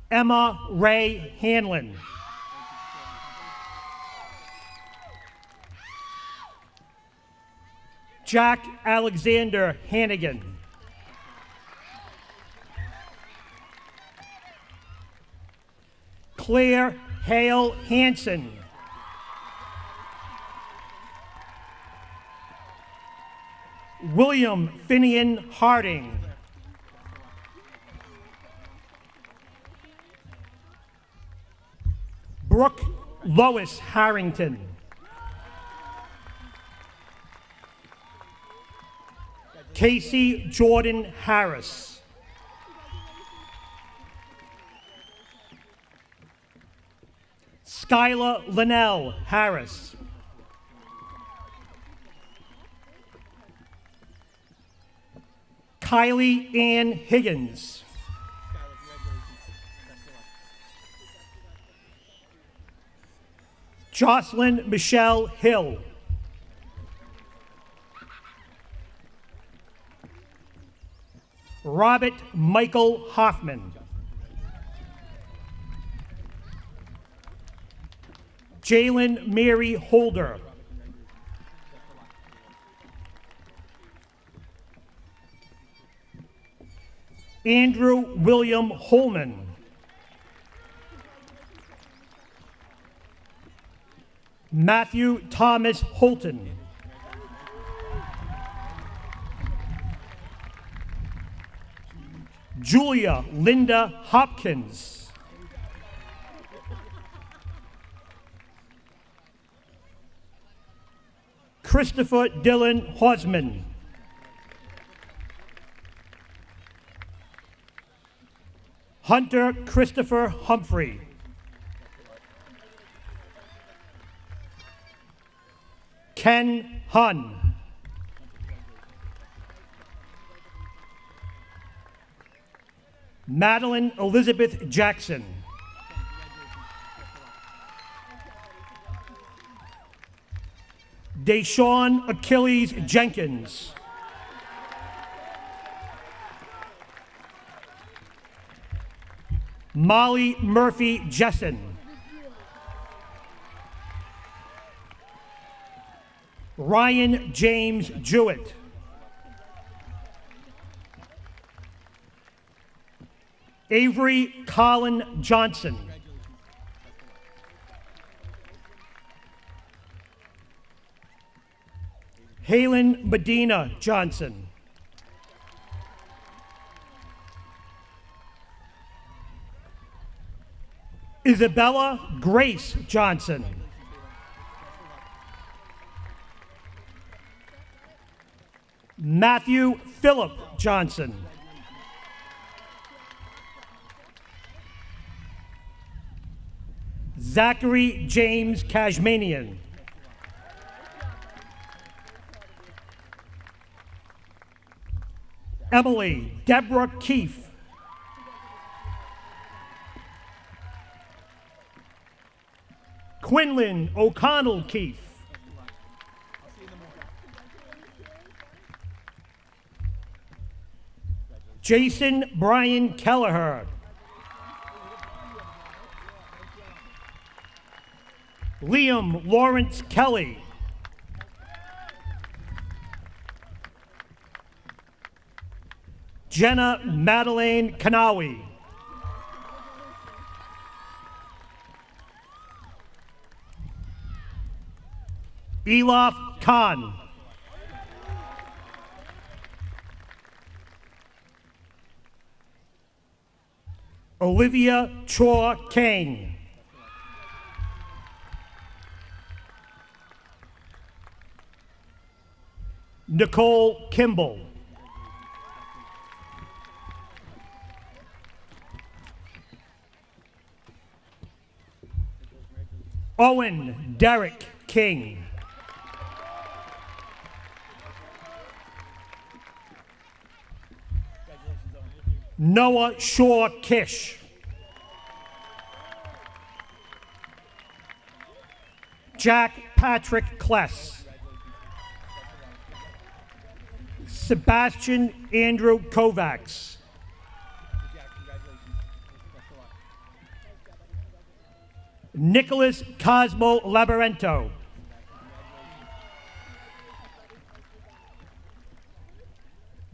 Emma Ray Hanlon. Jack Alexander Hannigan. Claire Hale Hansen. William Finian Harding. Brooke Lois Harrington. Casey Jordan Harris. Skylar Linnell Harris. Kylie Ann Higgins. Jocelyn Michelle Hill. Robert Michael Hoffman. Jalen Mary Holder. Andrew William Holman. Matthew Thomas Holton. Julia Linda Hopkins. Christopher Dylan Hosman. Hunter Christopher Humphrey. Ken Hun. Madeline Elizabeth Jackson. Deshaun Achilles Jenkins. Molly Murphy Jessen. Ryan James Jewett. Avery Colin Johnson. Halen Medina Johnson. Isabella Grace Johnson. Matthew Philip Johnson. Zachary James Kashmanian. Emily Deborah Keefe. Quinlan O'Connell Keefe. Jason Brian Kelleher. Liam Lawrence Kelly. Jenna Madeleine Kanawi. Elaf Khan. Olivia Chor Kane. Nicole Kimball. Owen Derek King. Noah Shaw Kish. Jack Patrick Kless. Sebastian Andrew Kovacs. Nicholas Cosmo Labarento.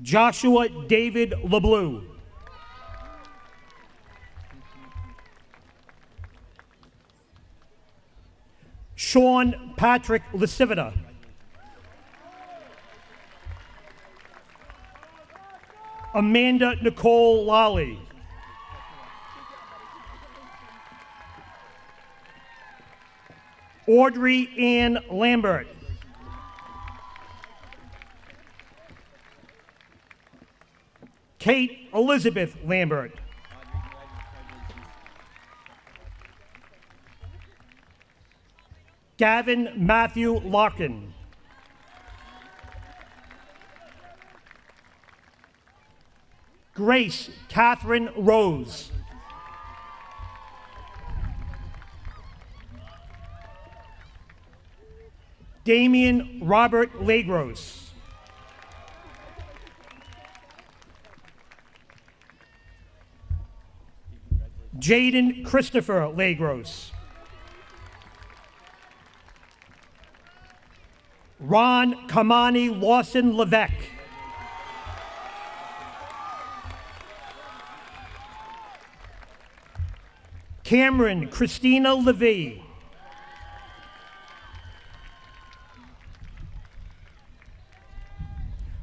Joshua David LeBlue. Sean Patrick Lasivita. Amanda Nicole Lally. Audrey Ann Lambert. Kate Elizabeth Lambert. Gavin Matthew Larkin. Grace Catherine Rose. Damian Robert Lagros. Jaden Christopher Lagros. Ron Kamani Lawson Levesque. Cameron Christina Levy.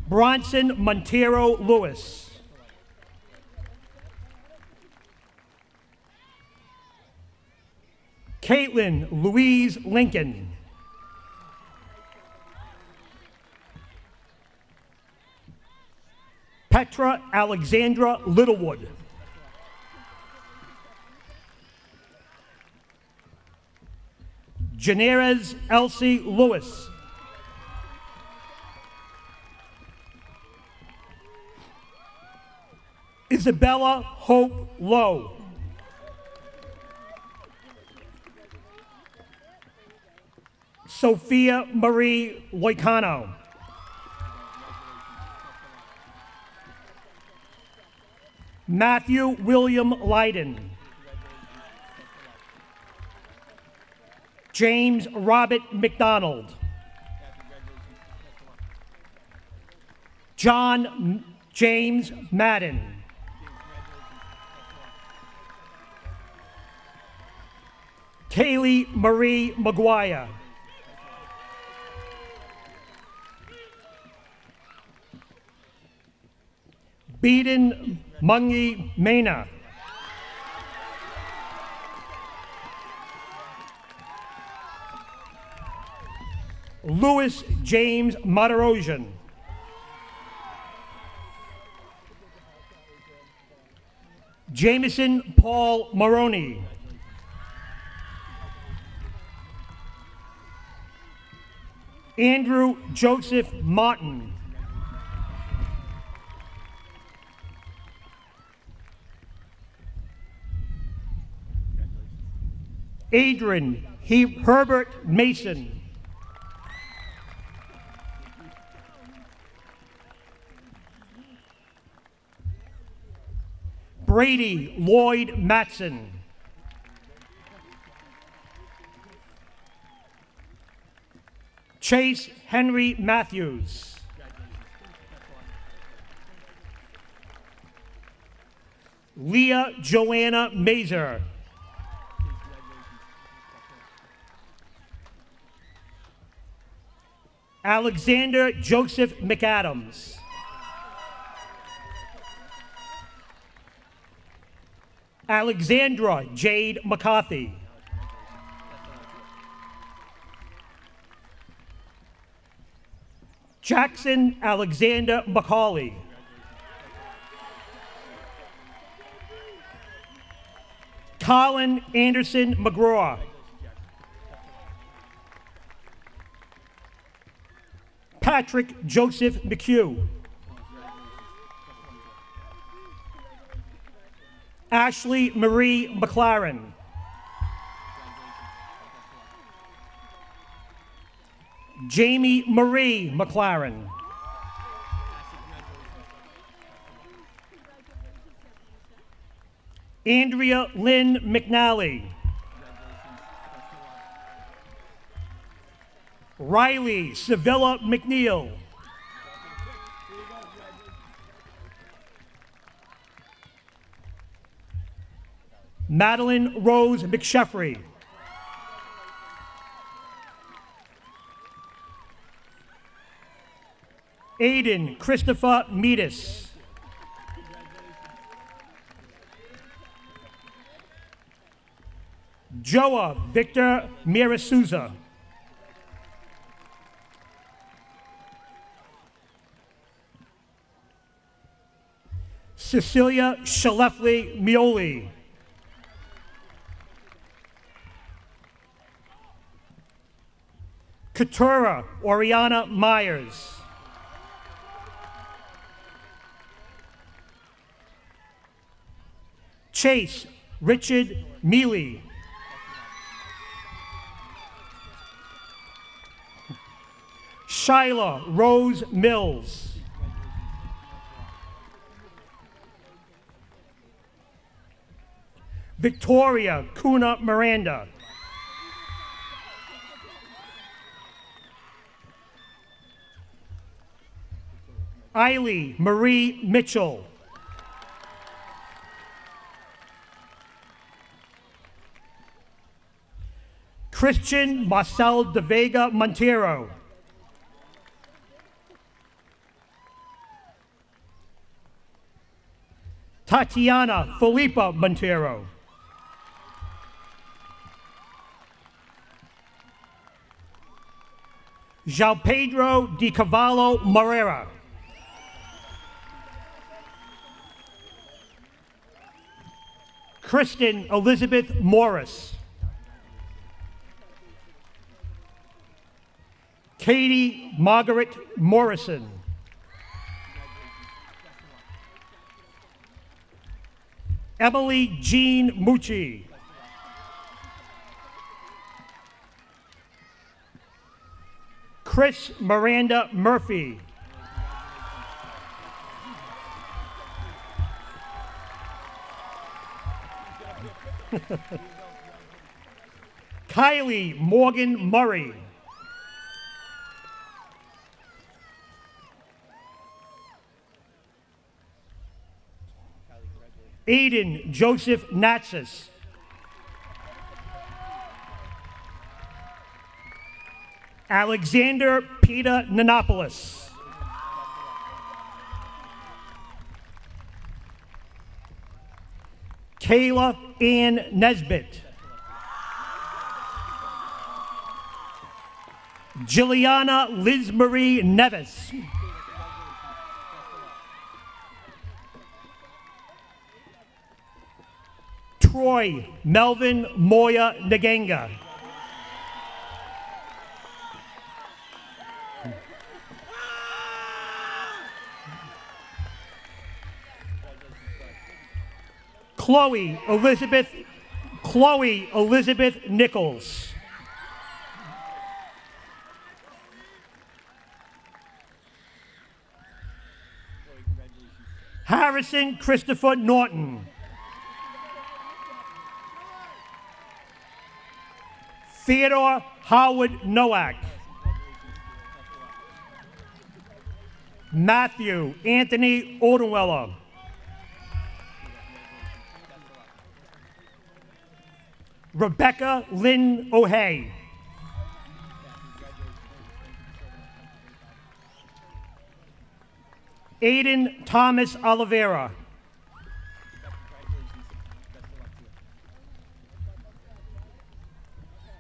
Bronson Montero Lewis. Caitlin Louise Lincoln. Petra Alexandra Littlewood. Janeres Elsie Lewis. Isabella Hope Lowe. Sophia Marie Loicano. Matthew William Leiden. James Robert McDonald. John James Madden. Kaylee Marie McGuire. Beeden Mungi Mena. Louis James Matarosian. Jameson Paul Maroney. Andrew Joseph Martin. Adrian Herbert Mason. Brady Lloyd Matson. Chase Henry Matthews. Leah Joanna Mazer. Alexander Joseph McAdams. Alexandra Jade McCarthy. Jackson Alexander McCauley. Colin Anderson McGraw. Patrick Joseph McHugh. Ashley Marie McLaren. Jamie Marie McLaren. Andrea Lynn McNally. Riley Sevilla McNeil. Madeline Rose McSheffrey. Aiden Christopher Meadis. Joa Victor Mirasuza. Cecilia Shalefley Mioli. Katura Oriana Myers. Chase Richard Mealy. Shyla Rose Mills. Victoria Kuna Miranda. Eiley Marie Mitchell. Christian Marcel de Vega Montero. Tatiana Felipa Montero. João Pedro de Cavallo Moreira. Kristen Elizabeth Morris. Katie Margaret Morrison. Emily Jean Mucci. Chris Miranda Murphy. Kylie Morgan Murray. Aiden Joseph Natsis. Alexander Peter Nanopoulos. Kayla Ann Nesbitt. Juliana Liz Marie Nevis. Troy Melvin Moya Naganga. Chloe Elizabeth Nichols. Harrison Christopher Norton. Theodore Howard Nowak. Matthew Anthony Odenweller. Rebecca Lynn O'Hay. Aiden Thomas Oliveira.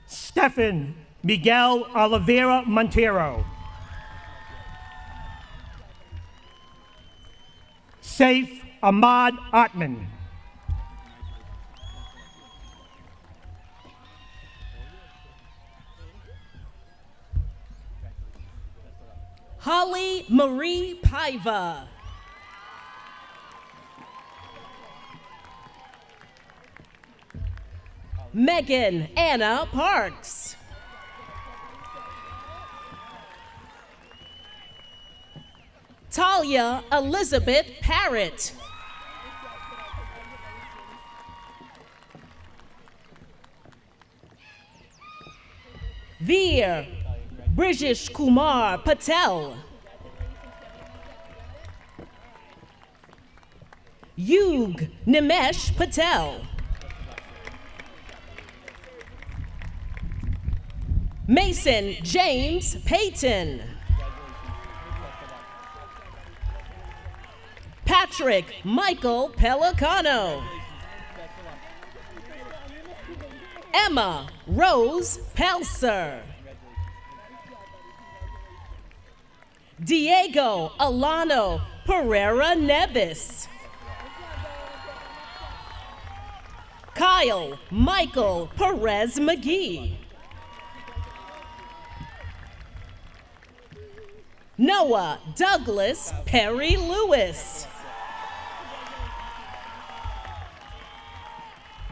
Stephen Miguel Oliveira Montero. Saif Ahmad Atman. Holly Marie Paiva. Megan Anna Parks. Talia Elizabeth Parrott. Veer Brijesh Kumar Patel. Yug Nimesh Patel. Mason James Payton. Patrick Michael Pelicano. Emma Rose Pelser. Diego Alano Pereira Nevis. Kyle Michael Perez McGee. Noah Douglas Perry Lewis.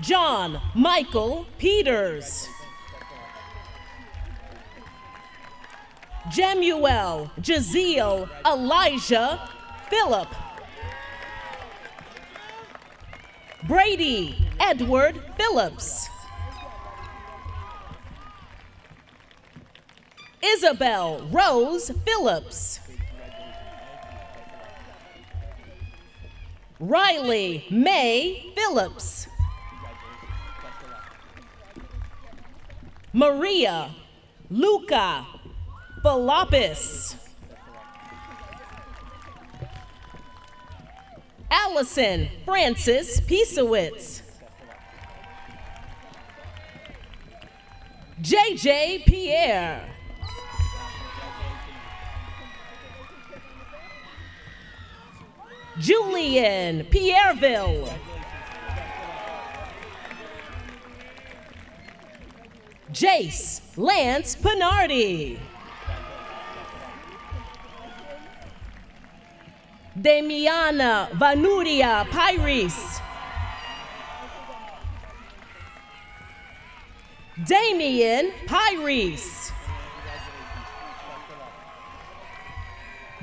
John Michael Peters. Jemuel Jaziel Elijah Phillip. Brady Edward Phillips. Isabel Rose Phillips. Riley May Phillips. Maria Luca Philopis. Allison Francis Piesowitz. JJ Pierre. Julian Pierreville. Jace Lance Pinardi. Damiana Vanuria Pyres. Damian Pyres.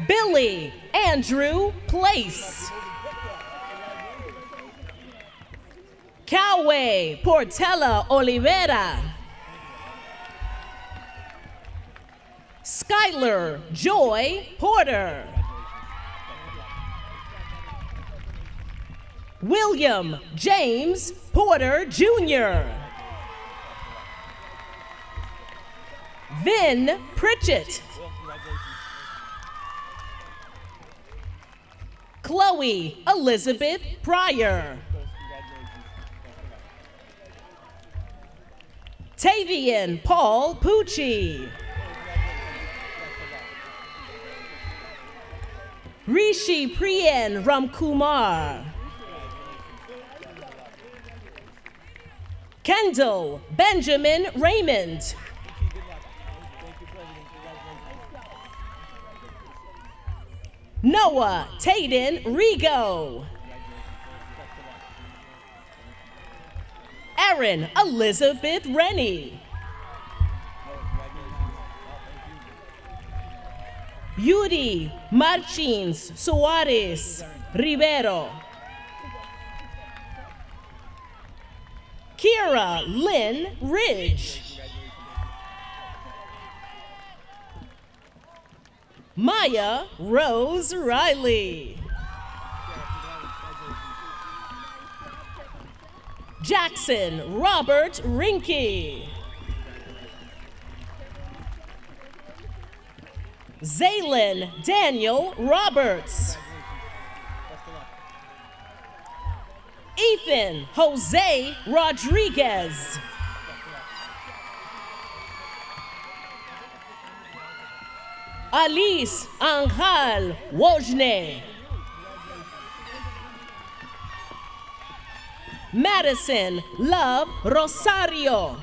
Billy Andrew Place. Coway Portela Oliveira. Skylar Joy Porter. William James Porter Jr. Vin Pritchett. Chloe Elizabeth Pryor. Tavian Paul Pucci. Rishi Priyan Ramkumar. Kendall Benjamin Raymond. Noah Tayden Rigo. Erin Elizabeth Rennie. Yuri Martins Suarez Rivero. Kira Lynn Ridge. Maya Rose Riley. Jackson Robert Rinke. Zaylin Daniel Roberts. Ethan Jose Rodriguez. Alice Angel Wojne. Madison Love Rosario.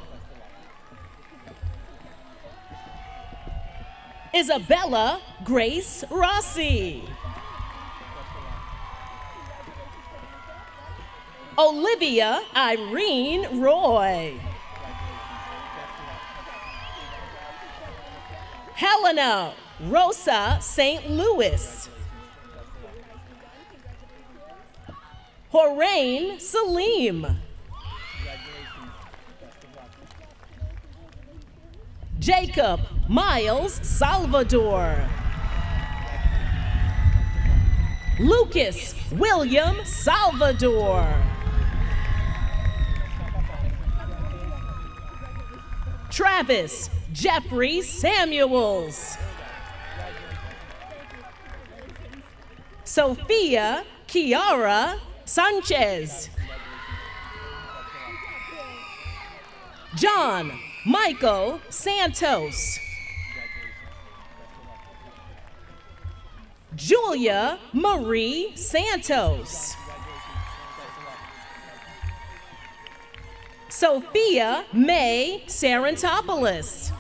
Isabella Grace Rossi. Olivia Irene Roy. Helena Rosa St. Louis. Horain Salim. Jacob Miles Salvador. Lucas William Salvador. Travis Jeffrey Samuels. Sophia Kiara Sanchez. John Michael Santos. Julia Marie Santos. Sophia May Sarantopoulos.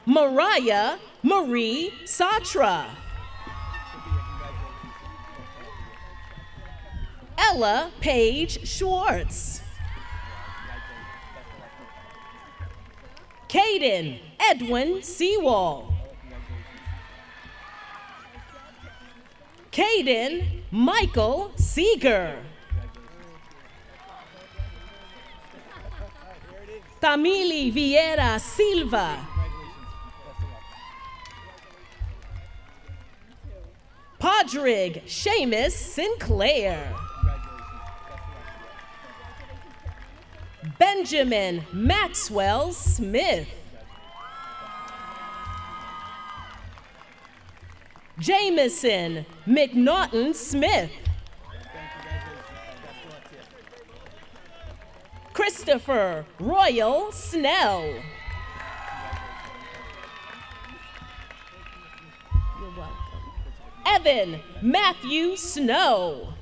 Mariah Marie Satra. Ella Paige Schwartz. Caden Edwin Sewall. Caden Michael Seeger. Tamili Vieira Silva. Podrick Seamus Sinclair. Benjamin Maxwell Smith. Jameson McNaughton Smith. Christopher Royal Snell. You're welcome. Evan Matthew Snow.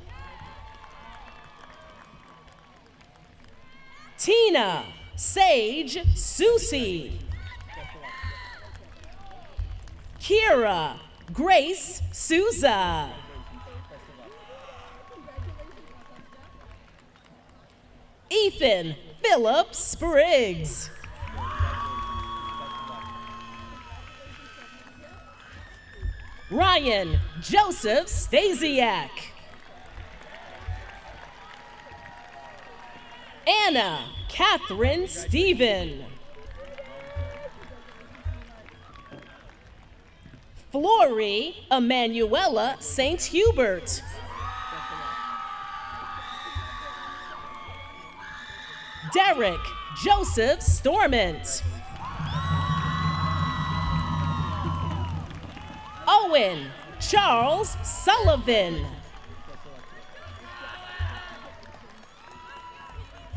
Tina Sage Susie. Kira Grace Souza. Ethan Philip Spriggs. Ryan Joseph Stasiak. Anna Catherine Stephen. Flory Emanuela St. Hubert. Derek Joseph Stormont. Owen Charles Sullivan.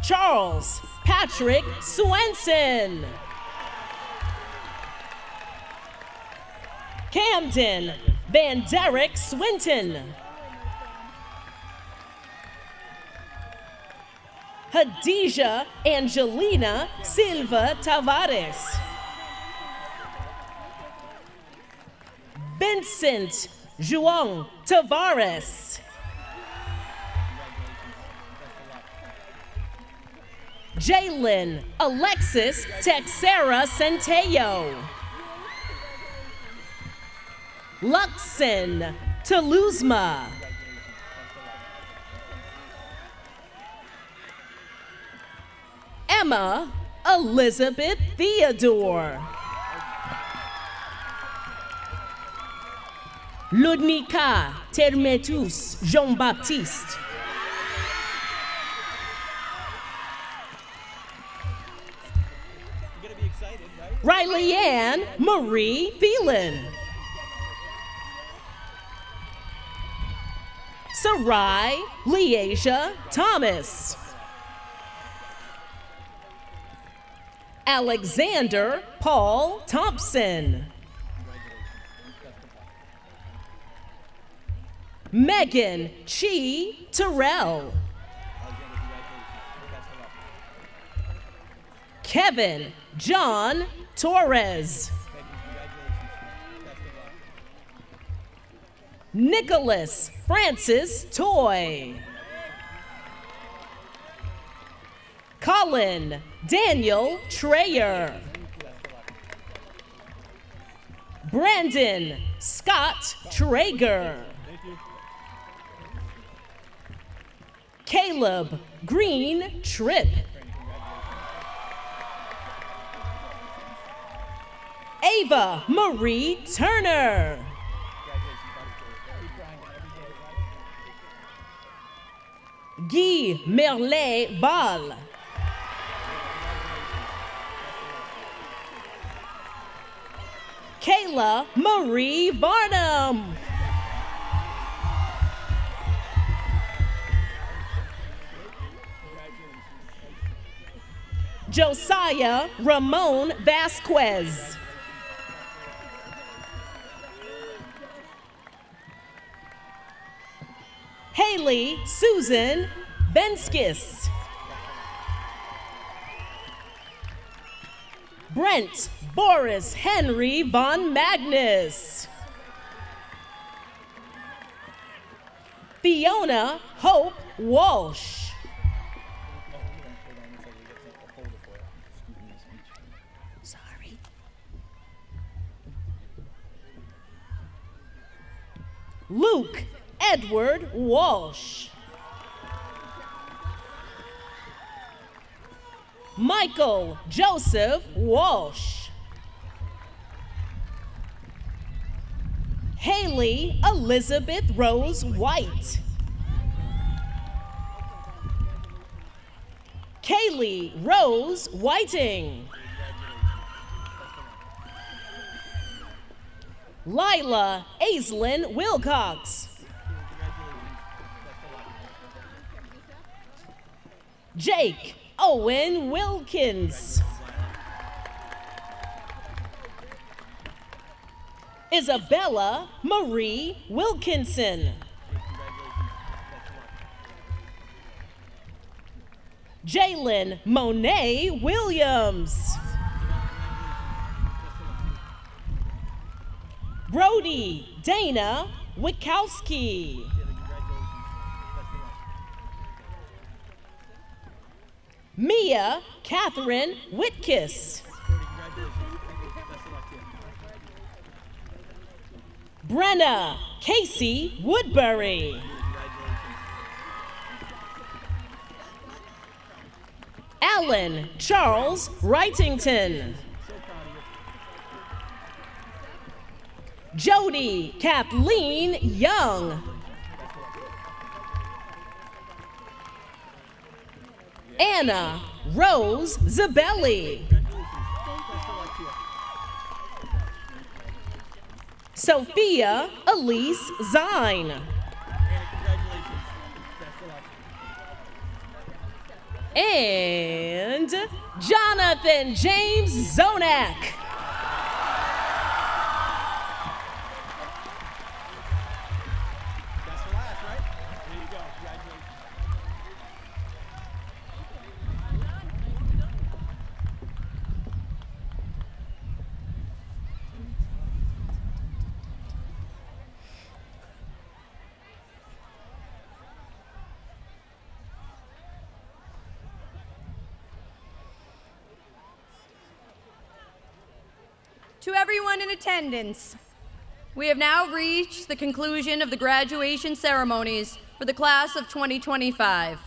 Charles Patrick Swenson. Camden Van Derek Swinton. Hadija Angelina Silva Tavares. Vincent João Tavares. Jalen Alexis Texera Centello. Luxon Toulousma. Emma Elizabeth Theodore. Ludmika Termetus Jean-Baptiste. Riley Ann Marie Phelan. Sarai Leasia Thomas. Alexander Paul Thompson. Megan Chi Terrell. Kevin John Torres. Nicholas Francis Toy. Colin Daniel Treyer. Brandon Scott Traeger. Caleb Green Tripp. Ava Marie Turner. Guy Merlet Ball. Kayla Marie Varnum. Josiah Ramon Vasquez. Haley Susan Benskis. Brent Boris Henry von Magnus. Fiona Hope Walsh. Sorry. Edward Walsh. Michael Joseph Walsh. Haley Elizabeth Rose White. Kaylee Rose Whiting. Lila Aislinn Wilcox. Jake Owen Wilkins. Isabella Marie Wilkinson. Jalen Monet Williams. Brody Dana Wikowski. Mia Catherine Whitkiss. Brenna Casey Woodbury. Alan Charles Wrightington. Jody Kathleen Young. Anna Rose Zabelli. Sophia Elise Zine. And Jonathan James Zonak. To everyone in attendance, we have now reached the conclusion of the graduation ceremonies for the class of 2025.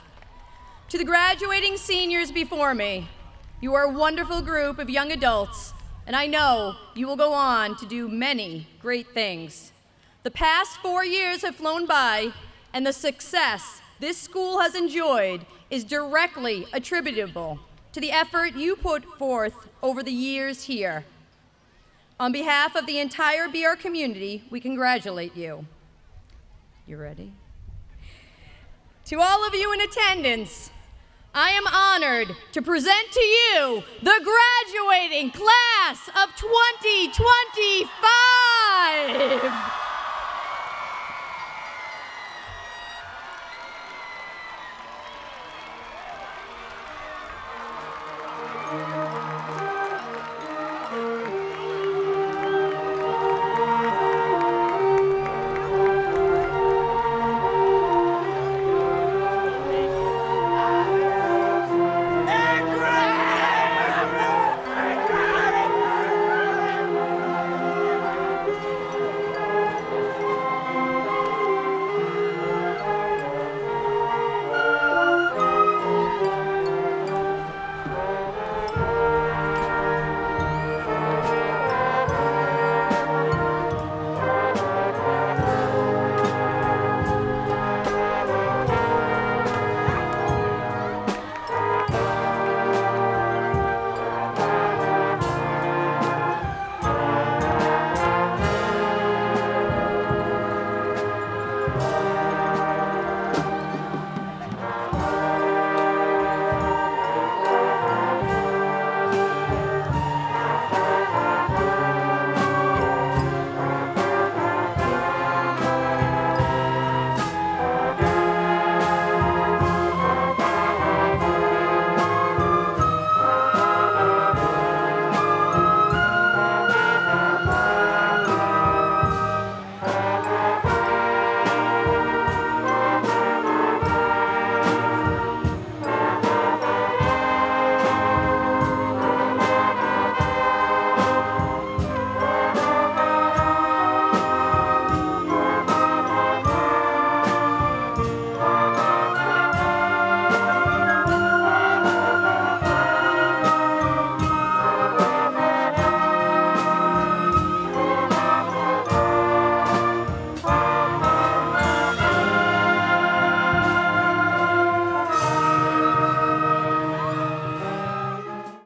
To the graduating seniors before me, you are a wonderful group of young adults, and I know you will go on to do many great things. The past 4 years have flown by, and the success this school has enjoyed is directly attributable to the effort you put forth over the years here. On behalf of the entire BR community, we congratulate you. You ready? To all of you in attendance, I am honored to present to you the graduating class of 2025.